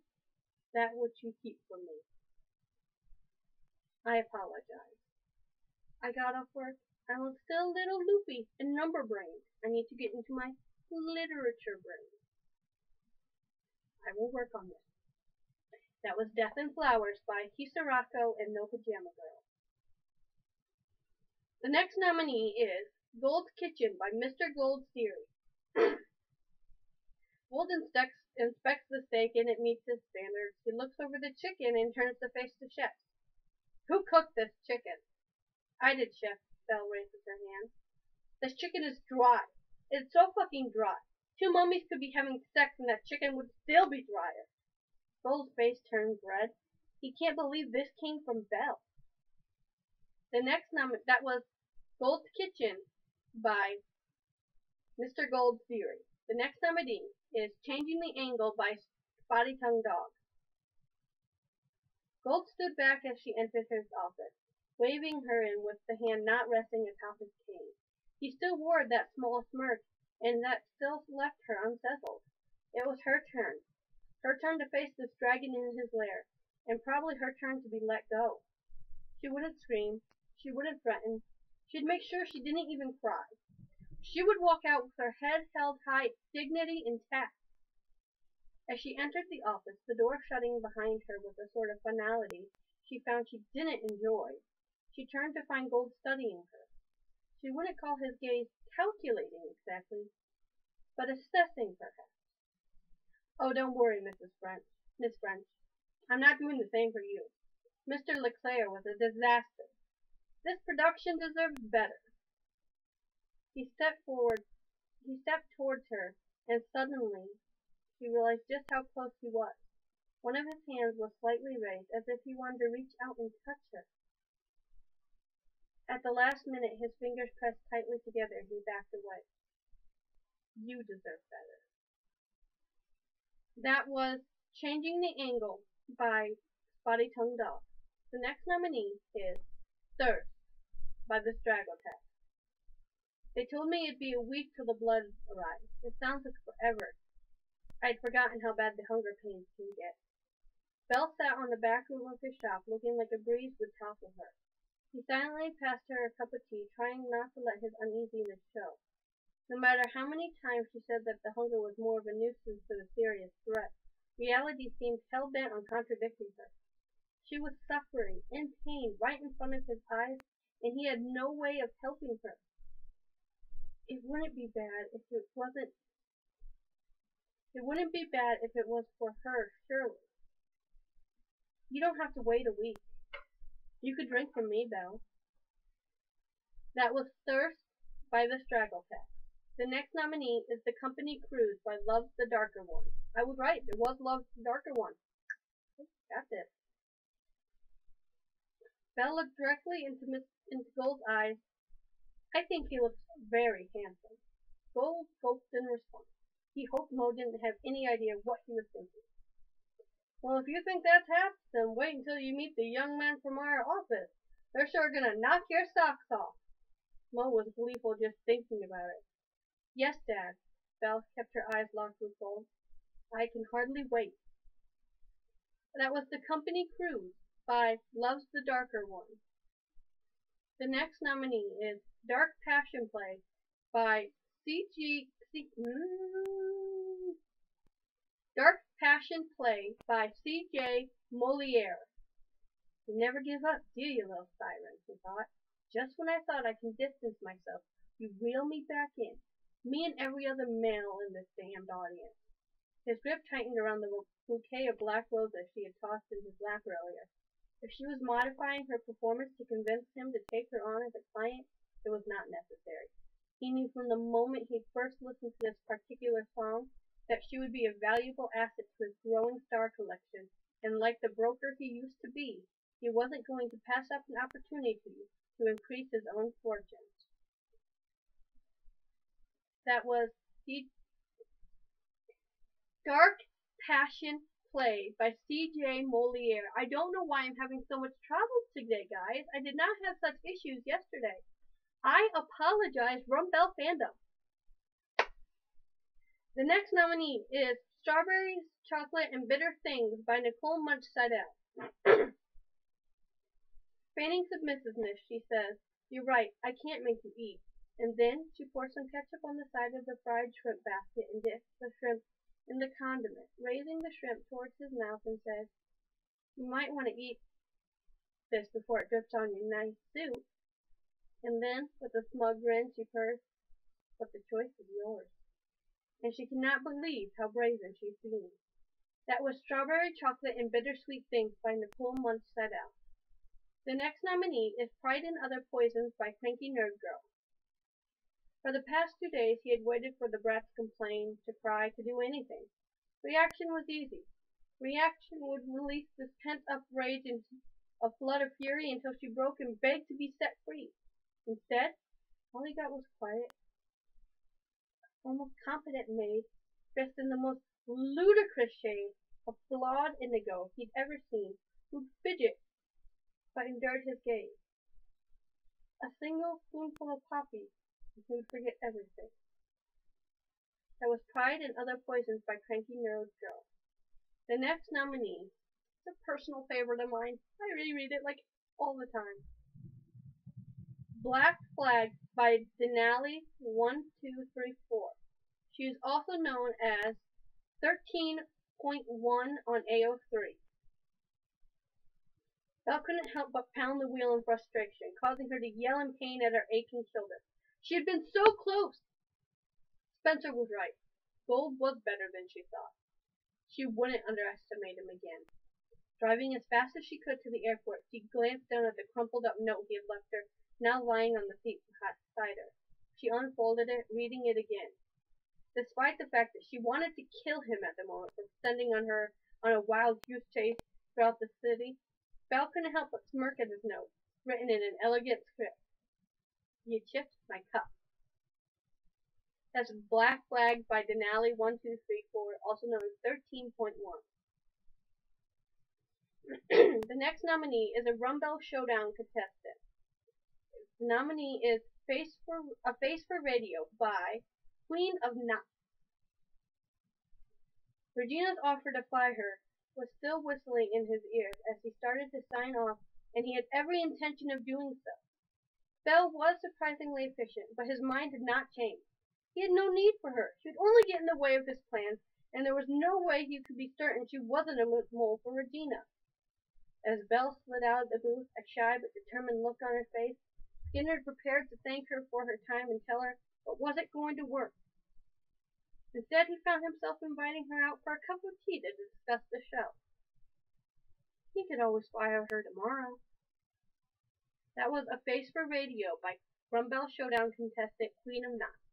that which you keep from me. I apologize. I got off work. I'm still a little loopy and number brained. I need to get into my literature brain. I will work on this. That was Death and Flowers by Hisarako and No Pajama Girl. The next nominee is Gold's Kitchen by Mr. Gold's Theory. Gold inspects the steak and it meets his standards. He looks over the chicken and turns to face the chef. Who cooked this chicken? I did, chef. Belle raises her hand. This chicken is dry. It's so fucking dry. 2 mummies could be having sex and that chicken would still be drier. Gold's face turns red. He can't believe this came from Belle. The next that was Gold's Kitchen by Mr. Gold's Theory. The next nominee is Changing the Angle by Spotty Tongue Dog. Gold stood back as she entered his office, waving her in with the hand not resting atop his cane. He still wore that small smirk, and that still left her unsettled. It was her turn. Her turn to face this dragon in his lair, and probably her turn to be let go. She wouldn't scream. She wouldn't threaten. She'd make sure she didn't even cry. She would walk out with her head held high, dignity intact. As she entered the office, the door shutting behind her with a sort of finality she found she didn't enjoy, she turned to find Gold studying her. She wouldn't call his gaze calculating exactly, but assessing perhaps. Oh, don't worry, Miss French. I'm not doing the same for you. Mr. Leclerc was a disaster. This production deserves better. He stepped towards her, and suddenly she realized just how close he was. One of his hands was slightly raised, as if he wanted to reach out and touch her. At the last minute, his fingers pressed tightly together, and he backed away. You deserve better. That was Changing the Angle by Spotty Tongue Dog. The next nominee is Thirst by the Straggletag. They told me it'd be a week till the blood arrived. It sounds like forever. I'd forgotten how bad the hunger pains can get. Belle sat on the back room of his shop, looking like a breeze would topple her. He silently passed her a cup of tea, trying not to let his uneasiness show. No matter how many times she said that the hunger was more of a nuisance than a serious threat, reality seemed hell-bent on contradicting her. She was suffering, in pain, right in front of his eyes, and he had no way of helping her. It wouldn't be bad if it wasn't. It wouldn't be bad if it was for her, surely. You don't have to wait a week. You could drink from me, Belle. That was Thirst by the Stragglepack. The next nominee is The Company Cruise by Love the Darker One. I was right, it was Love the Darker One. Got this. Belle looked directly into Gold's eyes. I think he looks very handsome. Gold gulped in response. He hoped Mo didn't have any idea what he was thinking. Well, if you think that's half, then wait until you meet the young men from our office. They're sure gonna knock your socks off. Mo was gleeful just thinking about it. Yes, Dad. Belle kept her eyes locked with Gold. I can hardly wait. That was The Company Cruise by Love's the Darker One. The next nominee is Dark Passion Play by Dark Passion Play by C.J. Moliere. You never give up, do you, little siren, he thought. Just when I thought I can distance myself, you reel me back in. Me and every other male in this damned audience. His grip tightened around the bouquet of black roses she had tossed in his lap earlier. If she was modifying her performance to convince him to take her on as a client, it was not necessary. He knew from the moment he first listened to this particular song that she would be a valuable asset to his growing star collection, and like the broker he used to be, he wasn't going to pass up an opportunity to increase his own fortunes. That was Dark Passion Play by C.J. Moliere. I don't know why I'm having so much trouble today, guys. I did not have such issues yesterday. I apologize, Rumbell fandom. The next nominee is Strawberries, Chocolate, and Bitter Things by Nicole Munch-Seidel. Feigning submissiveness, she says, "You're right, I can't make you eat." And then she pours some ketchup on the side of the fried shrimp basket and dips the shrimp in the condiment, raising the shrimp towards his mouth and says, "You might want to eat this before it drips on your nice suit." And then, with a smug grin, she purrs, "But the choice is yours." And she cannot believe how brazen she's being. That was Strawberry, Chocolate, and Bittersweet Things by Nicole Munch-Seidel. The next nominee is Pride and Other Poisons by Cranky Nerd Girl. For the past 2 days he had waited for the brat to complain, to cry, to do anything. Reaction was easy. Reaction would release this pent-up rage into a flood of fury until she broke and begged to be set free. Instead, all he got was quiet, almost competent maid, dressed in the most ludicrous shade of flawed indigo he'd ever seen, who'd fidget but endured his gaze. A single spoonful of poppy, and he would forget everything. That was Pride and Other Poisons by Cranky Nerd Girl. The next nominee is a personal favorite of mine. I reread it like all the time. Black Flag by Denali1234. She is also known as 13.1 on AO3. Belle couldn't help but pound the wheel in frustration, causing her to yell in pain at her aching shoulder. She had been so close! Spencer was right. Gold was better than she thought. She wouldn't underestimate him again. Driving as fast as she could to the airport, she glanced down at the crumpled up note he had left her, now lying on the seat beside her. She unfolded it, reading it again. Despite the fact that she wanted to kill him at the moment for sending her on a wild goose chase throughout the city, Belle couldn't help but smirk at his note, written in an elegant script. "You chipped my cup." That's Black Flag by Denali1234, also known as 13.1. The next nominee is a Rumbell Showdown contestant. The nominee is Face A Face for Radio by Queen of Knots. Regina's offer to fly her was still whistling in his ears as he started to sign off, and he had every intention of doing so. Belle was surprisingly efficient, but his mind had not changed. He had no need for her. She would only get in the way of his plans, and there was no way he could be certain she wasn't a mole for Regina. As Belle slid out of the booth, a shy but determined look on her face, Skinner prepared to thank her for her time and tell her what was it going to work. Instead, he found himself inviting her out for a cup of tea to discuss the show. He could always fly her tomorrow. That was A Face for Radio by Rumble Showdown contestant Queen of Knots.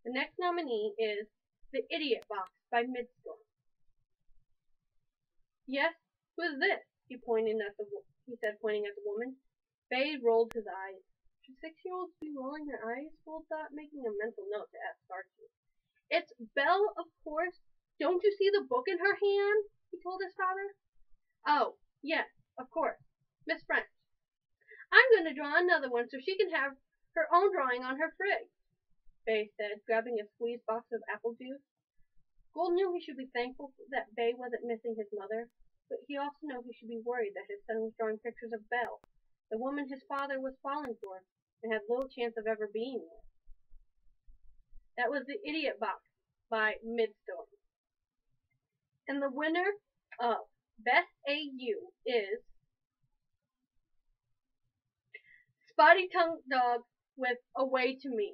The next nominee is The Idiot Box by Midstorm. Yes, who is this? He said, pointing at the woman. Faye rolled his eyes. Should 6-year-olds be rolling their eyes? Gold thought, making a mental note to ask Archie. It's Belle, of course. Don't you see the book in her hand? He told his father. Oh, yes, of course. Miss French. I'm going to draw another one so she can have her own drawing on her frig, Faye said, grabbing a squeezed box of apple juice. Gold knew he should be thankful that Faye wasn't missing his mother, but he also knew he should be worried that his son was drawing pictures of Belle, the woman his father was falling for, and had little chance of ever being with. That was The Idiot Box by Midstorm. And the winner of Best AU is Spotty Tongue Dog with Away to Me.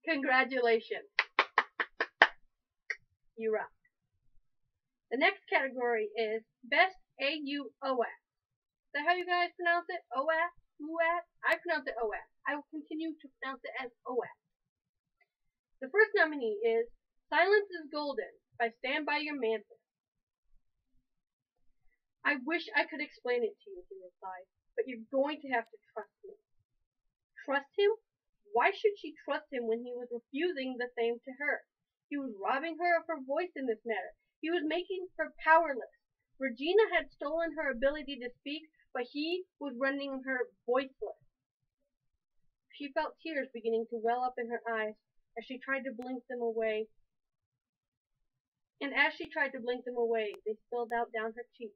Congratulations. You rock. The next category is Best AU OS. Is that how you guys pronounce it? OS? OS? I pronounce it OS. I will continue to pronounce it as OS. The first nominee is Silence is Golden by Stand By Your Mantis. I wish I could explain it to you, he replied, but you're going to have to trust me. Trust him? Why should she trust him when he was refusing the same to her? He was robbing her of her voice in this matter. He was making her powerless. Regina had stolen her ability to speak, but he was rendering her voiceless. She felt tears beginning to well up in her eyes as she tried to blink them away. And as she tried to blink them away, they spilled out down her cheeks.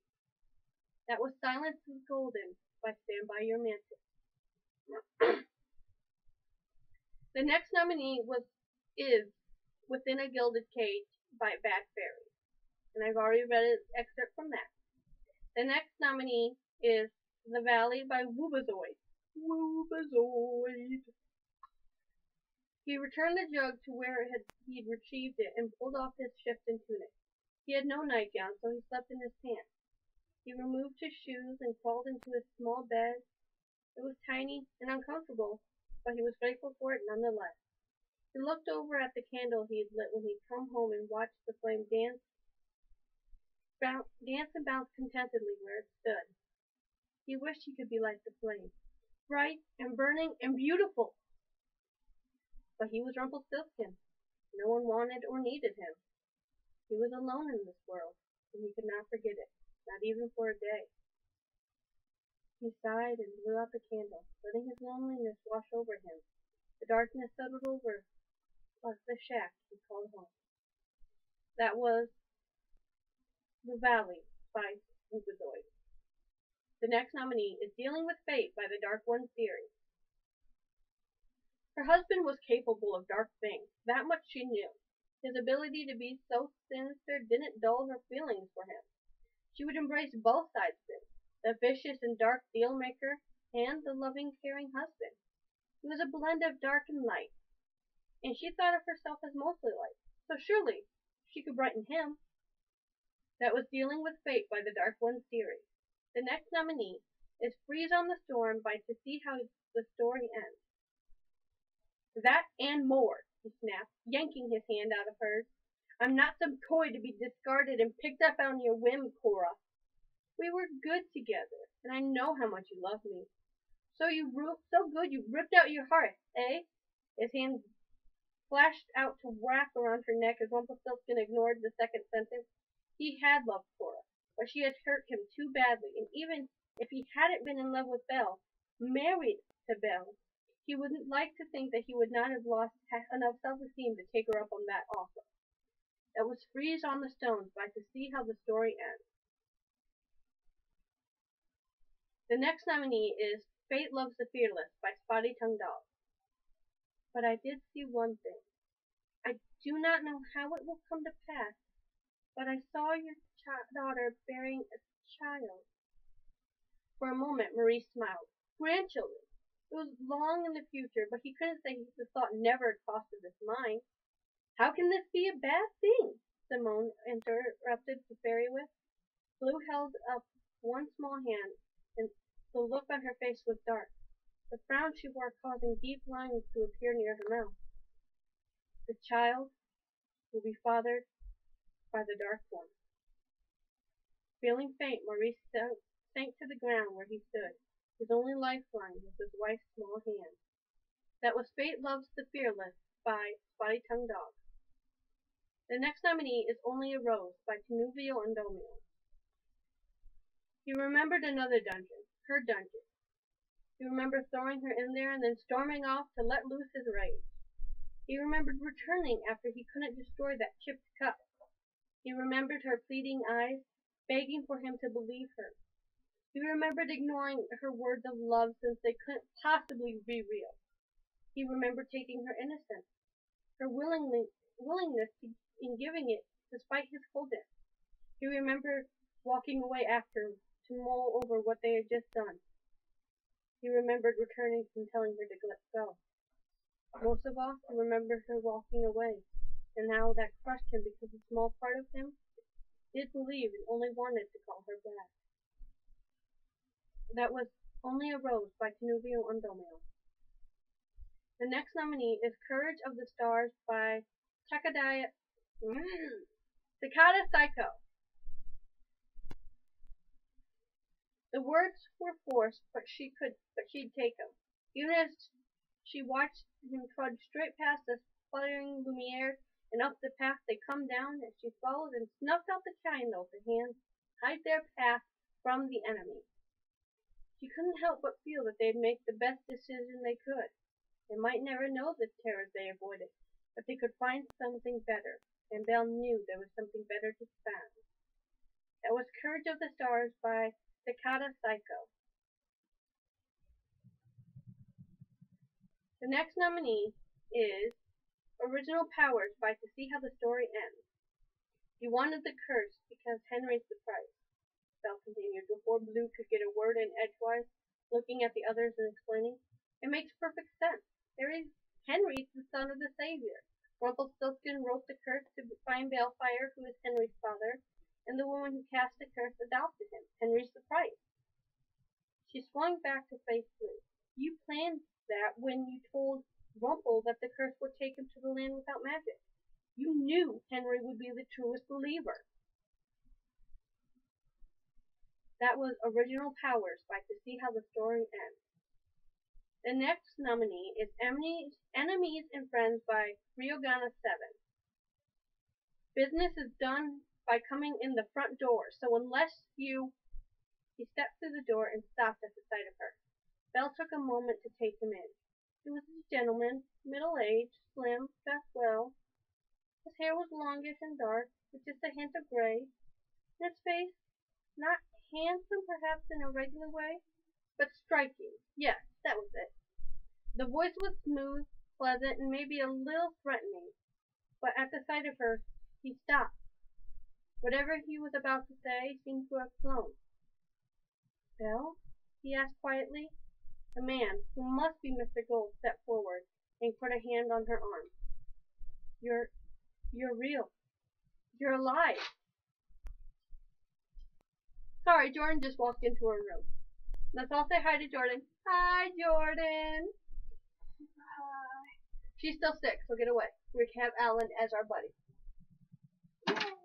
That was Silence is Golden by Stand By Your Mantis. The next nominee is Within a Gilded Cage by Bad Fairy, and I've already read an excerpt from that. The next nominee is The Valley by Woobazoid. Woobazoid. He returned the jug to where he'd retrieved it and pulled off his shift and tunic. He had no nightgown, so he slept in his pants. He removed his shoes and crawled into his small bed. It was tiny and uncomfortable, but he was grateful for it nonetheless. He looked over at the candle he had lit when he'd come home and watched the flame dance and bounce contentedly where it stood. He wished he could be like the flame, bright and burning and beautiful. But he was Rumpelstiltskin. No one wanted or needed him. He was alone in this world, and he could not forget it, not even for a day. He sighed and blew out the candle, letting his loneliness wash over him. The darkness settled over the shack he called home. That was The Valley by Woobazoid. The next nominee is Dealing with Fate by the Dark One series. Her husband was capable of dark things, that much she knew. His ability to be so sinister didn't dull her feelings for him. She would embrace both sides of him, the vicious and dark deal-maker and the loving, caring husband. He was a blend of dark and light, and she thought of herself as mostly light, so surely she could brighten him. That was Dealing with Fate by the Dark One series. The next nominee is Freeze on the Storm by To See How the Story Ends. That and more, he snapped, yanking his hand out of hers. I'm not some toy to be discarded and picked up on your whim, Cora. We were good together, and I know how much you love me. So good you ripped out your heart, eh? His hand flashed out to wrap around her neck as Rumpelstiltskin ignored the second sentence. He had loved Cora, but she had hurt him too badly, and even if he hadn't been in love with Belle, married to Belle, He wouldn't like to think that he would not have lost enough self-esteem to take her up on that offer. That was Freeze on the Stones by To See How the Story Ends. The next nominee is Fate Loves the Fearless by Spotty Tongue Dog. But I did see one thing. I do not know how it will come to pass, but I saw your daughter bearing a child. For a moment, Maurice smiled. Grandchildren. It was long in the future, but he couldn't say the thought never had crossed his mind. How can this be a bad thing? Simone interrupted the fairy with. Blue held up one small hand, and the look on her face was dark, the frown she wore causing deep lines to appear near her mouth. The child will be fathered by the Dark One. Feeling faint, Maurice sank to the ground where he stood. His only lifeline was his wife's small hand. That was Fate Loves the Fearless by Spotty Tongue Dog. The next nominee is Only a Rose by Tinuvio and Domio. He remembered another dungeon, her dungeon. He remembered throwing her in there and then storming off to let loose his rage. He remembered returning after he couldn't destroy that chipped cup. He remembered her pleading eyes, begging for him to believe her. He remembered ignoring her words of love since they couldn't possibly be real. He remembered taking her innocence, her willingness in giving it despite his coldness. He remembered walking away after to mull over what they had just done. He remembered returning and telling her to let go. Most of all, he remembered her walking away, and now that crushed him because a small part of him did believe and only wanted to call her back. That was Only a Rose by Tinuvio and Domio. The next nominee is Courage of the Stars by Cicada Psycho. The words were forced, but she'd take them. Even as she watched him trudge straight past the sputtering Lumiere and up the path they come down, as she followed and snuffed out the candle to hide their path from the enemy. She couldn't help but feel that they'd make the best decision they could. They might never know the terrors they avoided, but they could find something better, and Belle knew there was something better to find. That was Courage of the Stars by Cicada Psycho. The next nominee is Original Powers by To See How the Story Ends. You wanted the curse because Henry's the price, Belle continued before Blue could get a word in edgewise, looking at the others and explaining. It makes perfect sense. Henry's the son of the Savior. Rumpelstiltskin wrote the curse to find Balefire, who is Henry's father, and the woman who cast the curse adopted him. Henry's the price. She swung back to face Blue. You planned that when you told Rumpel that the curse would take him to the land without magic. You knew Henry would be the truest believer. That was Original Powers by To See How the Story Ends. The next nominee is Enemies and Friends by Ryogana 7. Business is done by coming in the front door, so unless you... He stepped through the door and stopped at the sight of her. Belle took a moment to take him in. He was a gentleman, middle-aged, slim, dressed well. His hair was longish and dark, with just a hint of gray. And his face, not handsome perhaps in a regular way, but striking. Yes, that was it. The voice was smooth, pleasant, and maybe a little threatening. But at the sight of her, he stopped. Whatever he was about to say seemed to have flown. Belle? He asked quietly. The man, who must be Mr. Gold, stepped forward and put a hand on her arm. You're real. You're alive. Sorry, Jordan just walked into her room. Let's all say hi to Jordan. Hi, Jordan. Hi. She's still sick, so get away. We can have Alan as our buddy. Yay.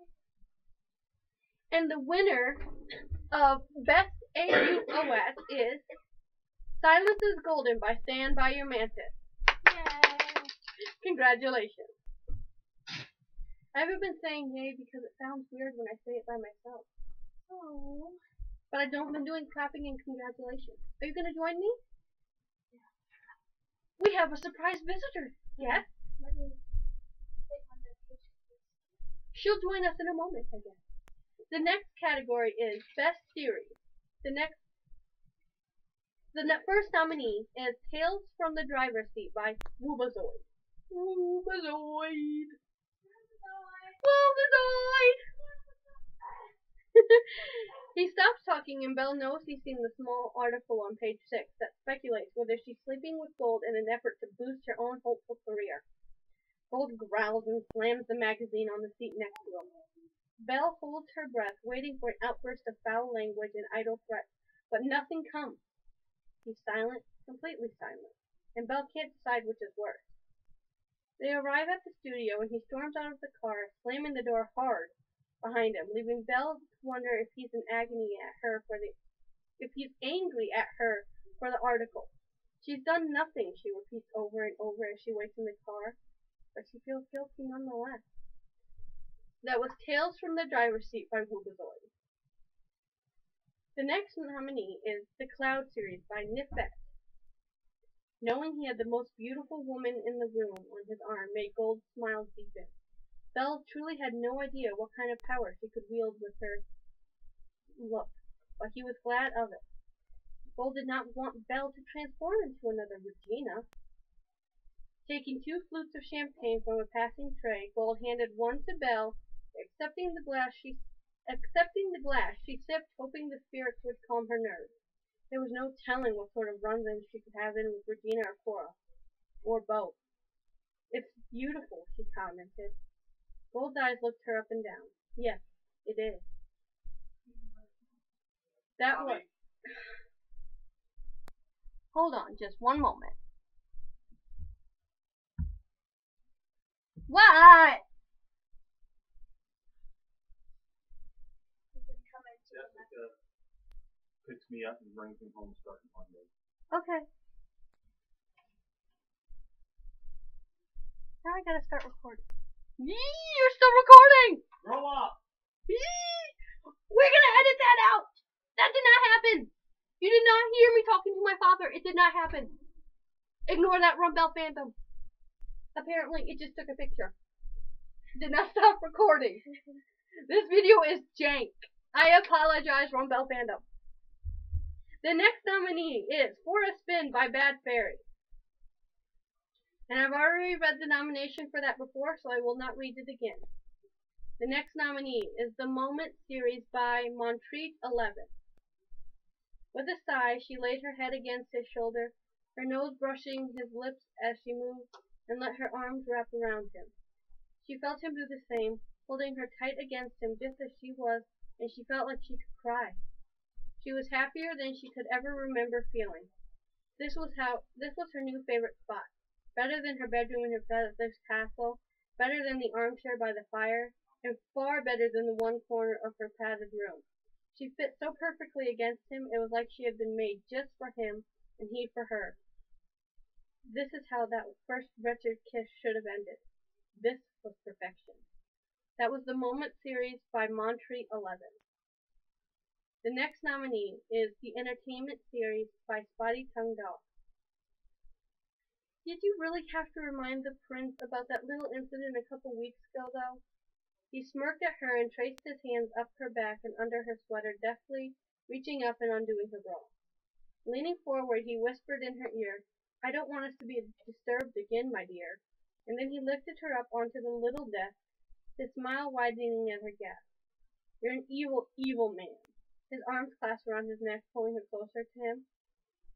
And the winner of Best AUOS is Silence is Golden by Stand By Your Mantis. Yay! Congratulations. I haven't been saying yay because it sounds weird when I say it by myself. Oh. But I've been doing clapping and congratulations. Are you going to join me? We have a surprise visitor. Yes? Let me take my medication. She'll join us in a moment, I guess. The next category is Best Series. The first nominee is Tales from the Driver's Seat by Woobazoid. Woobazoid! Woobazoid! He stops talking and Belle knows he's seen the small article on page 6 that speculates whether she's sleeping with Gold in an effort to boost her own hopeful career. Gold growls and slams the magazine on the seat next to him. Belle holds her breath, waiting for an outburst of foul language and idle threats, but nothing comes. He's silent, completely silent, and Belle can't decide which is worse. They arrive at the studio and he storms out of the car, slamming the door hard behind him, leaving Belle to wonder if he's angry at her for the article. She's done nothing, she repeats over and over as she waits in the car, but she feels guilty nonetheless. That was Tales from the Driver's Seat by Woobazoid. The next nominee is The Cloud series by Nifet. Knowing he had the most beautiful woman in the room on his arm made Gold's smile deepen. Belle truly had no idea what kind of power she could wield with her look, but he was glad of it. Gold did not want Belle to transform into another Regina. Taking 2 flutes of champagne from a passing tray, Gold handed one to Belle. Accepting the glass, she sipped, hoping the spirits would calm her nerves. There was no telling what sort of run-in she could have in with Regina or Cora, or both. It's beautiful, she commented. Gold's eyes looked her up and down. Yes, it is. That was... Hold on, just one moment. What? Jessica picks me up and brings me home starting Monday. Okay. Now I gotta start recording. Yee! You're still recording! Grow up! Yee! We're gonna edit that out! That did not happen! You did not hear me talking to my father. It did not happen. Ignore that Rumbell Phantom. Apparently, it just took a picture. Did not stop recording. This video is jank. I apologize, Rumbell Phantom. The next nominee is For a Spin by Bad Fairy. And I've already read the nomination for that before, so I will not read it again. The next nominee is The Moment series by Montreat 11. With a sigh, she laid her head against his shoulder, her nose brushing his lips as she moved, and let her arms wrap around him. She felt him do the same, holding her tight against him just as she was, and she felt like she could cry. She was happier than she could ever remember feeling. This was her new favorite spot. Better than her bedroom in her father's castle, better than the armchair by the fire, and far better than the one corner of her padded room. She fit so perfectly against him, it was like she had been made just for him, and he for her. This is how that first wretched kiss should have ended. This was perfection. That was The Moment series by Montreat 11. The next nominee is the Entertainment series by Spotty Tongue Dog. Did you really have to remind the prince about that little incident a couple weeks ago, though? He smirked at her and traced his hands up her back and under her sweater, deftly reaching up and undoing her bra. Leaning forward, he whispered in her ear, "I don't want us to be disturbed again, my dear." And then he lifted her up onto the little desk, his smile widening at her gasp. "You're an evil, evil man." His arms clasped around his neck, pulling her closer to him.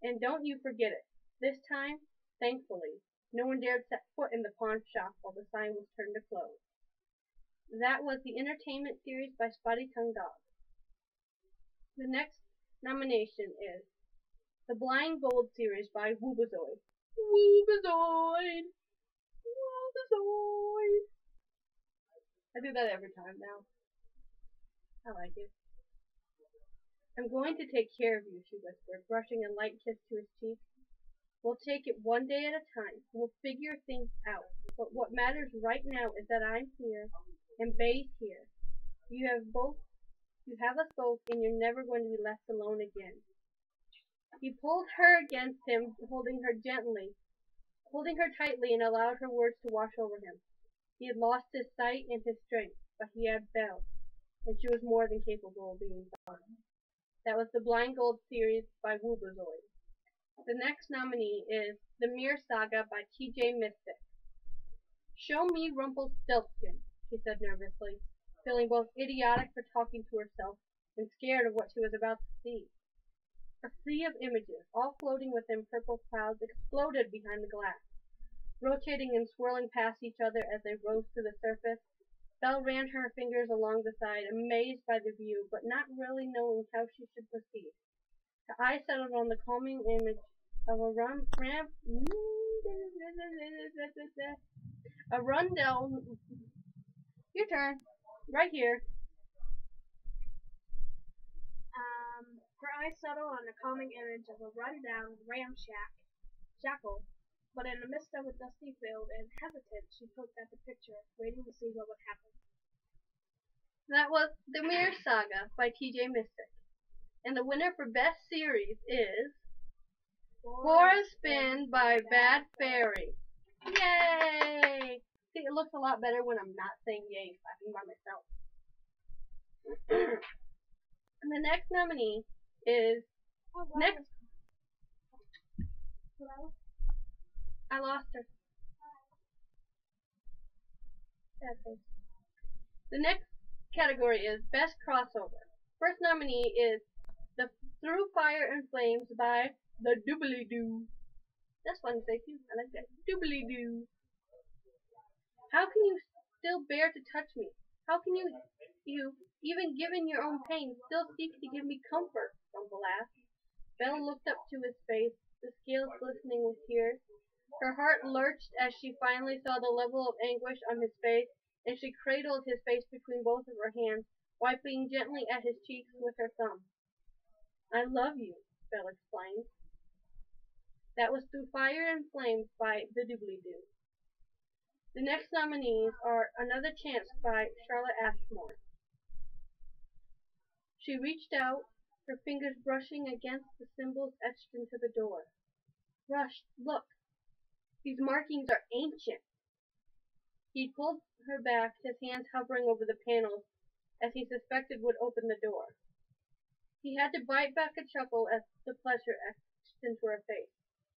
"And don't you forget it. This time, thankfully, no one dared set foot in the pawn shop while the sign was turned to close." That was the Entertainment series by Spotty Tongue Dog. The next nomination is The Blind Gold series by Woobazoid. Woobazoid! Woobazoid! I do that every time now. I like it. "I'm going to take care of you," she whispered, brushing a light kiss to his cheek. "We'll take it one day at a time. We'll figure things out. But what matters right now is that I'm here and Bay's here. You have us both, and you're never going to be left alone again." He pulled her against him, holding her gently, holding her tightly and allowed her words to wash over him. He had lost his sight and his strength, but he had Belle, and she was more than capable of being bought. That was the Blind Gold series by Woobazoid. The next nominee is The Mirror Saga by T.J. Mystic. Show me Rumpelstiltskin, she said nervously, feeling both idiotic for talking to herself and scared of what she was about to see. A sea of images, all floating within purple clouds, exploded behind the glass, rotating and swirling past each other as they rose to the surface. Belle ran her fingers along the side, amazed by the view, but not really knowing how she should proceed. Her eyes settled on the calming image of a rundown. Your turn. Right here. Her eyes settle on the calming image of a run-down jackal, but in the midst of a dusty field and hesitant, she poked at the picture, waiting to see what would happen. That was The Mirror Saga by T.J. Mystic. And the winner for Best Series is For a Spin by Bad Fairy. Yay! See, it looks a lot better when I'm not saying yay, clapping by myself. And the next nominee is next. Hello? I lost her. Bad face. The next category is Best Crossover. First nominee is the Through Fire and Flames by the Doobly Doo. That's fun to say too. I like that. Doobly Doo. How can you still bear to touch me? How can you, even given your own pain, still seek to give me comfort? Rumple asked. Belle looked up to his face, the scales glistening with tears. Her heart lurched as she finally saw the level of anguish on his face, and she cradled his face between both of her hands, wiping gently at his cheeks with her thumb. I love you, Belle explained. That was Through Fire and Flames by the Doobly Doo. The next nominees are Another Chance by Charlotte Ashmore. She reached out, her fingers brushing against the symbols etched into the door. Rush, look! These markings are ancient. He pulled her back, his hands hovering over the panels as he suspected would open the door. He had to bite back a chuckle as the pleasure etched into her face.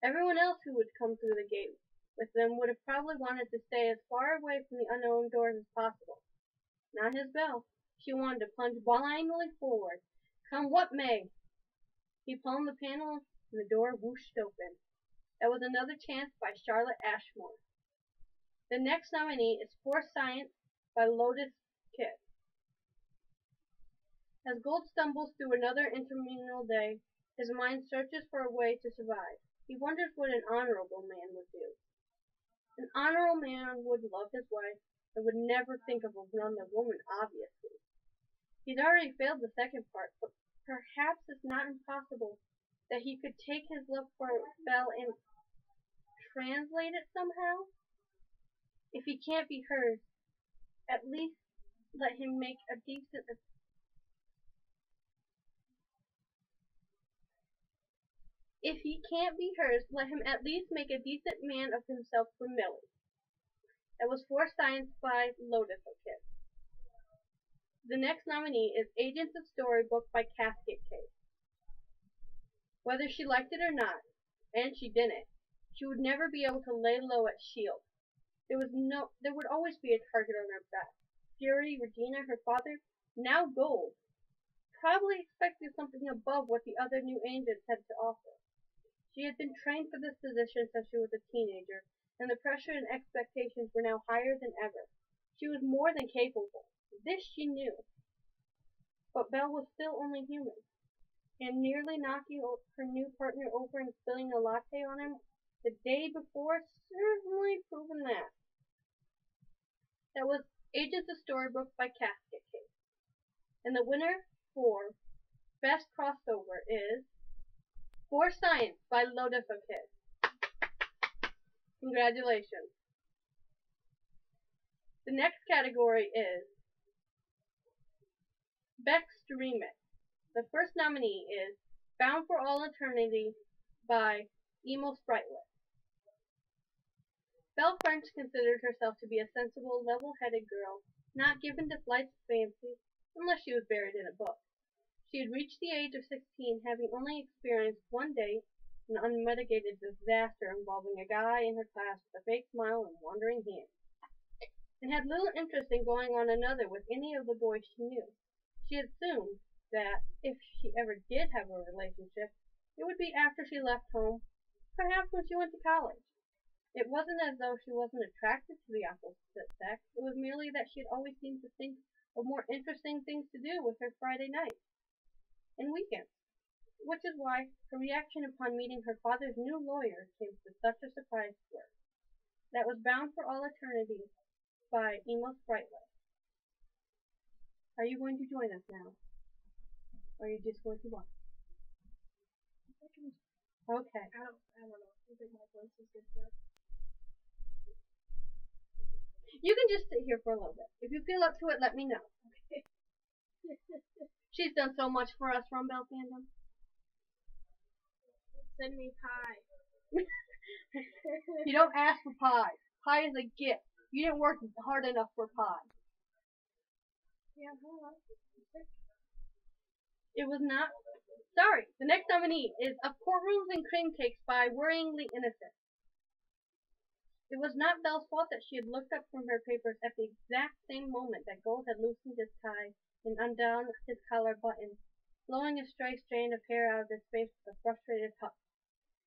Everyone else who would come through the gate with them would have probably wanted to stay as far away from the unknown doors as possible. Not his Belle. She wanted to plunge blindly forward, come what may. He palmed the panel and the door whooshed open. That was Another Chance by Charlotte Ashmore. The next nominee is For Science by Lotus Kid. As Gold stumbles through another interminable day, his mind searches for a way to survive. He wonders what an honorable man would do. An honorable man would love his wife and would never think of another woman, obviously. He's already failed the second part, but perhaps it's not impossible that he could take his love for Belle and translate it somehow. If he can't be hers, at least let him make a decent If he can't be hers, let him at least make a decent man of himself for Millie. That was For Science by Lotus Kid. The next nominee is Agents of Storybook by Casket Case. Whether she liked it or not, and she didn't, she would never be able to lay low at S.H.I.E.L.D. There would always be a target on her back. Fury, Regina, her father, now Gold, probably expected something above what the other new agents had to offer. She had been trained for this position since she was a teenager, and the pressure and expectations were now higher than ever. She was more than capable. This she knew. But Belle was still only human, and nearly knocking her new partner over and spilling a latte on him the day before certainly proven that. That was Agents of Storybook by Casket Case. And the winner for Best Crossover is For Science by Lotus Kid. Congratulations. The next category is Best Remix. The first nominee is Bound for All Eternity by Emo Spriteless. Belle French considered herself to be a sensible, level-headed girl, not given to flights of fancy, unless she was buried in a book. She had reached the age of 16, having only experienced one day an unmitigated disaster involving a guy in her class with a fake smile and wandering hands, and had little interest in going on another with any of the boys she knew. She assumed that if she ever did have a relationship, it would be after she left home, perhaps when she went to college. It wasn't as though she wasn't attracted to the opposite sex, it was merely that she had always seemed to think of more interesting things to do with her Friday nights and weekends, which is why her reaction upon meeting her father's new lawyer came to such a surprise to her. That was Bound for All Eternity by Emos Brightlet. Are you going to join us now? Or are you just going to watch? Okay. I don't know. I think my voice is good for it. You can just sit here for a little bit. If you feel up to it, let me know. She's done so much for us from Belle Fandom. Send me pie. You don't ask for pie. Pie is a gift. You didn't work hard enough for pie. Yeah, hold on. It was not. Sorry, the next nominee is Of Courtrooms and Cream Cakes by Worryingly Innocent. It was not Belle's fault that she had looked up from her papers at the exact same moment that Gold had loosened his tie and undone his collar button, blowing a stray strand of hair out of his face with a frustrated huff.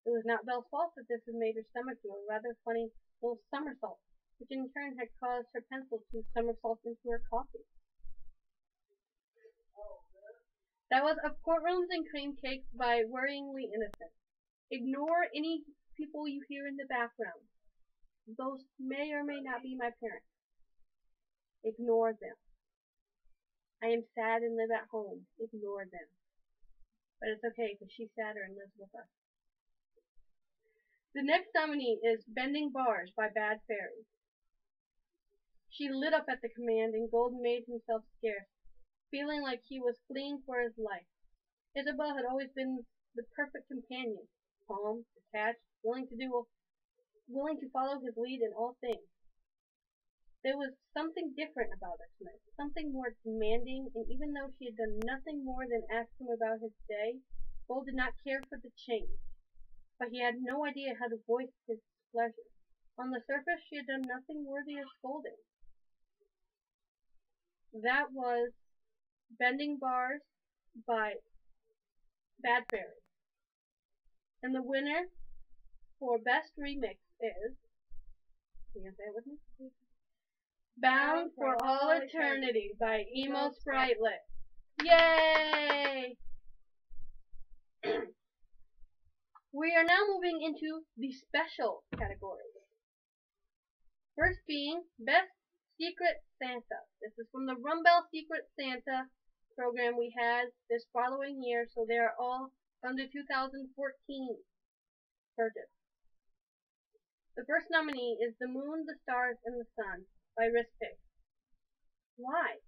It was not Belle's fault that this had made her stomach do a rather funny little somersault, which in turn had caused her pencil to somersault into her coffee. That was Of Courtrooms and Cream Cakes by Worryingly Innocent. Ignore any people you hear in the background. Those may or may not be my parents. Ignore them. I am sad and live at home. Ignore them. But it's okay because she's sadder and lives with us. The next nominee is Bending Bars by Bad Fairy. She lit up at the command and Gold made himself scarce, feeling like he was fleeing for his life. Isabel had always been the perfect companion, calm, detached, willing to follow his lead in all things. There was something different about her tonight, something more demanding, and even though she had done nothing more than ask him about his day, Gold did not care for the change. But he had no idea how to voice his displeasure. On the surface, she had done nothing worthy of scolding. That was Bending Bars by Bad Fairy. And the winner for Best Remix is, can you say it with me? Bound for All Eternity by Emo Spritelet. Yay! We are now moving into the special categories. First being Best Secret Santa. This is from the Rumbell Secret Santa program we had this following year, so they are all under 2014 purchase. The first nominee is The Moon, the Stars, and the Sun by Risk Pig. Why?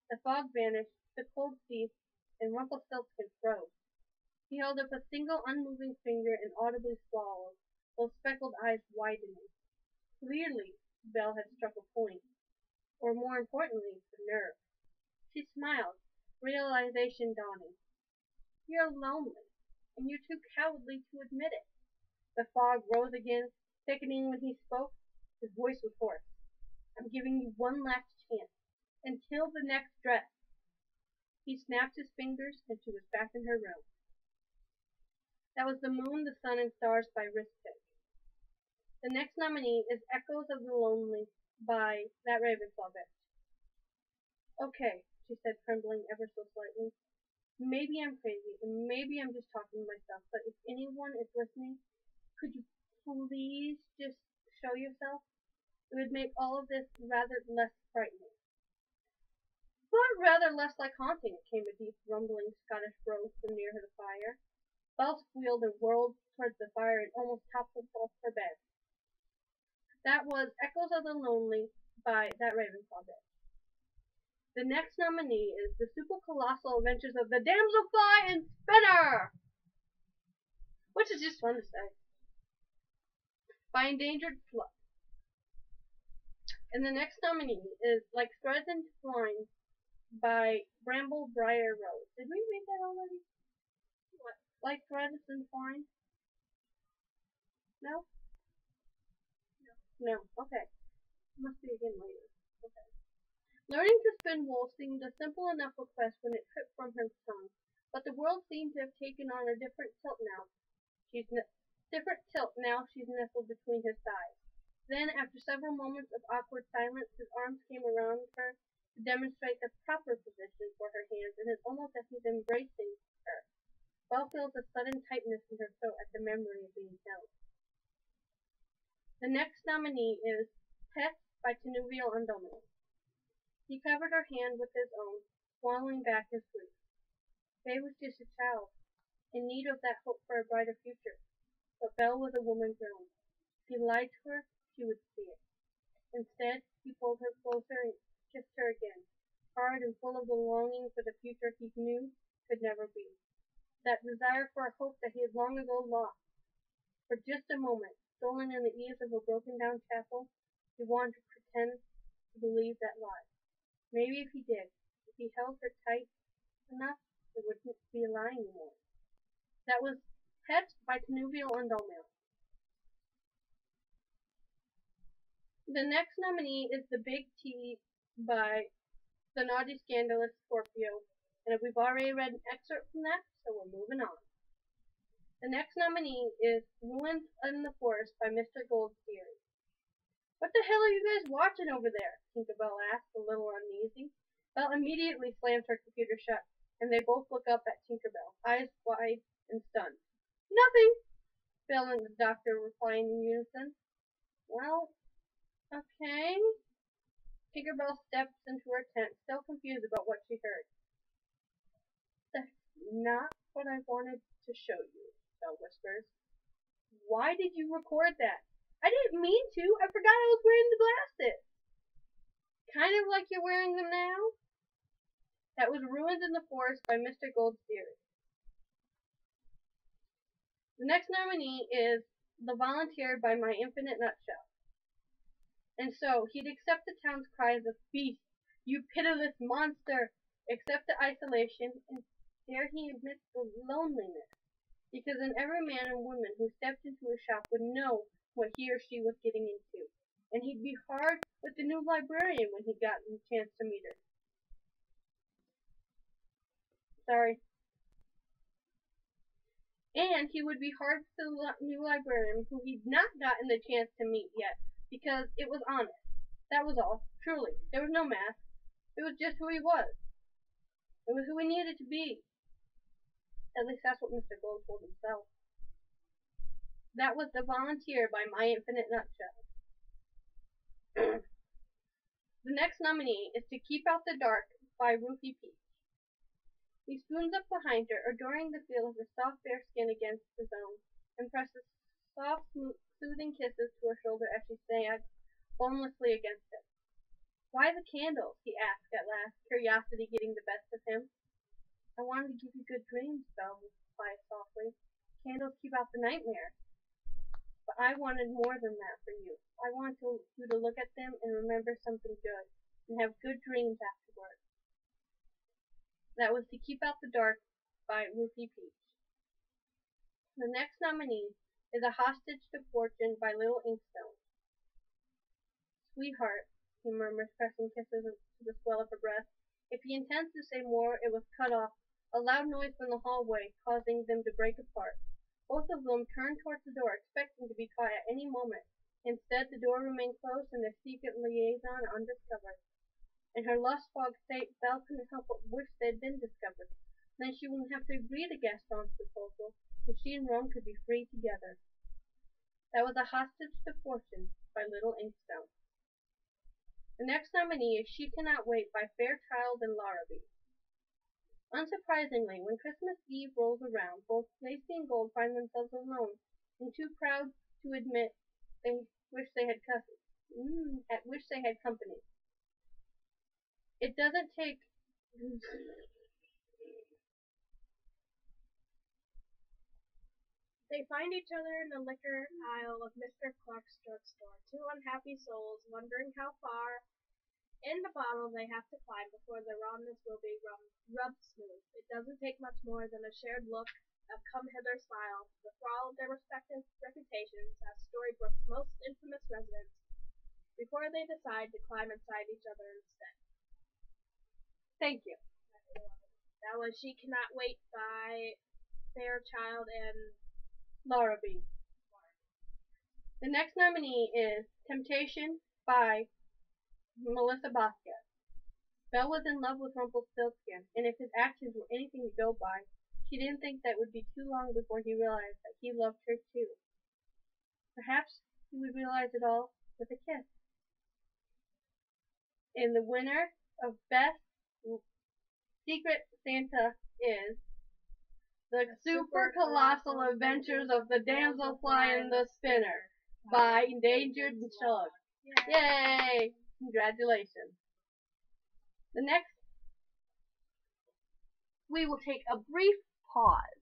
The fog vanished, the cold ceased, and Rumpelstiltskin froze. He held up a single unmoving finger and audibly swallowed, those speckled eyes widening. Clearly, Belle had struck a point, or more importantly, the nerve. She smiled, realization dawning. You're lonely, and you're too cowardly to admit it. The fog rose again, thickening when he spoke. His voice was hoarse. I'm giving you one last chance, until the next dress. He snapped his fingers, and she was back in her room. That was The Moon, the Sun, and Stars by Risk Pig. The next nominee is Echoes of the Lonely by That Ravenclaw Bitch. Okay, she said, trembling ever so slightly. Maybe I'm crazy, and maybe I'm just talking to myself, but if anyone is listening, could you please just show yourself? It would make all of this rather less frightening. But rather less like haunting, it came a deep, rumbling Scottish brogue from near the fire. Belle squealed and whirled towards the fire and almost toppled off her bed. That was Echoes of the Lonely by That Ravenclaw Bitch. The next nominee is The Super Colossal Adventures of the Damselfly and Spinner, which is just fun to say, by Endangered Fluff. And the next nominee is Like Threads Entwined by Bramble Briar Rose. Did we read that already? What? Like Threads Entwined? No? No. Okay. Must be again later. Okay. Learning to spin wool seemed a simple enough request when it tripped from her tongue, but the world seemed to have taken on a different tilt now. She's nestled between his thighs. Then, after several moments of awkward silence, his arms came around her to demonstrate the proper position for her hands, and it's almost as he's embracing her. Belle feels a sudden tightness in her throat at the memory of being held. The next nominee is Pets by Tenuvial Undomino. He covered her hand with his own, swallowing back his grief. Faye was just a child, in need of that hope for a brighter future. But Belle was a woman grown. If he lied to her, she would see it. Instead, he pulled her closer and kissed her again, hard and full of the longing for the future he knew could never be. That desire for a hope that he had long ago lost. For just a moment, stolen in the eaves of a broken-down chapel, he wanted to pretend to believe that lie. Maybe if he did, if he held her tight enough, it wouldn't be a lie anymore. That was Pets by Tenuvial Undomino. The next nominee is The Big T by The Naughty Scandalous Scorpio, and we've already read an excerpt from that, so we're moving on. The next nominee is Ruins in the Forest by Mr. Goldstein. What the hell are you guys watching over there? Tinkerbell asked, a little uneasy. Belle immediately slams her computer shut, and they both look up at Tinkerbell, eyes wide and stunned. Nothing, Belle and the doctor replying in unison. Well, okay. Tinkerbell steps into her tent, still confused about what she heard. That's not what I wanted to show you, Belle whispers. Why did you record that? I didn't mean to. I forgot I was wearing the glasses. Kind of like you're wearing them now. That was Ruins in the Forest by Mr. Goldstein. The next nominee is The Volunteer by My Infinite Nutshell. And so he'd accept the town's cries of beast, you pitiless monster, accept the isolation, and dare he admit the loneliness. Because in every man and woman who stepped into a shop would know what he or she was getting into. And he'd be hard with the new librarian when he got a chance to meet her. Sorry. And he would be hard with the new librarian who he'd not gotten the chance to meet yet, because it was honest. That was all. Truly. There was no mask. It was just who he was. It was who he needed to be. At least that's what Mr. Gold told himself. That was The Volunteer by My Infinite Nutshell. The next nominee is To Keep Out the Dark by Ruthie Peach. He spoons up behind her, adoring the feel of her soft bare skin against his own, and presses soft, soothing kisses to her shoulder as she sags bonelessly against him. Why the candles? He asked at last, curiosity getting the best of him. I wanted to give you good dreams, Belle replied softly. Candles keep out the nightmare. But I wanted more than that for you. I wanted you to look at them and remember something good, and have good dreams afterward. That was To Keep Out the Dark by Ruthie Peach. The next nominee is A Hostage to Fortune by Little Inkstone. Sweetheart, he murmurs, pressing kisses to the swell of her breast. If he intends to say more, it was cut off, a loud noise from the hallway causing them to break apart. Both of them turned towards the door, expecting to be caught at any moment. Instead, the door remained closed and their secret liaison undiscovered. In her lust-fogged state, Belle couldn't help but wish they'd been discovered. Then she wouldn't have to agree to Gaston's proposal, and she and Rome could be free together. That was A Hostage to Fortune by Little Inkstone. The next nominee is She Cannot Wait by Fairchild and Larrabee. Unsurprisingly, when Christmas Eve rolls around, both Lacey and Gold find themselves alone and too proud to admit they wish they had company. It doesn't take They find each other in the liquor aisle of Mr. Clark's drugstore, two unhappy souls wondering how far in the bottle they have to climb before their rawness will be rubbed smooth. It doesn't take much more than a shared look, a come-hither smile, the thrall of their respective reputations as Storybrooke's most infamous residents, before they decide to climb inside each other instead. Thank you. That was She Cannot Wait by Fairchild and Laura B. The next nominee is Temptation by Melissa Bosquez. Belle was in love with Rumpelstiltskin, and if his actions were anything to go by, she didn't think that would be too long before he realized that he loved her too. Perhaps he would realize it all with a kiss. And the winner of Best Secret Santa is The Super Colossal Adventures of the Damselfly and the Spinner by Endangered and Shug. Yay! Congratulations. The next, we will take a brief pause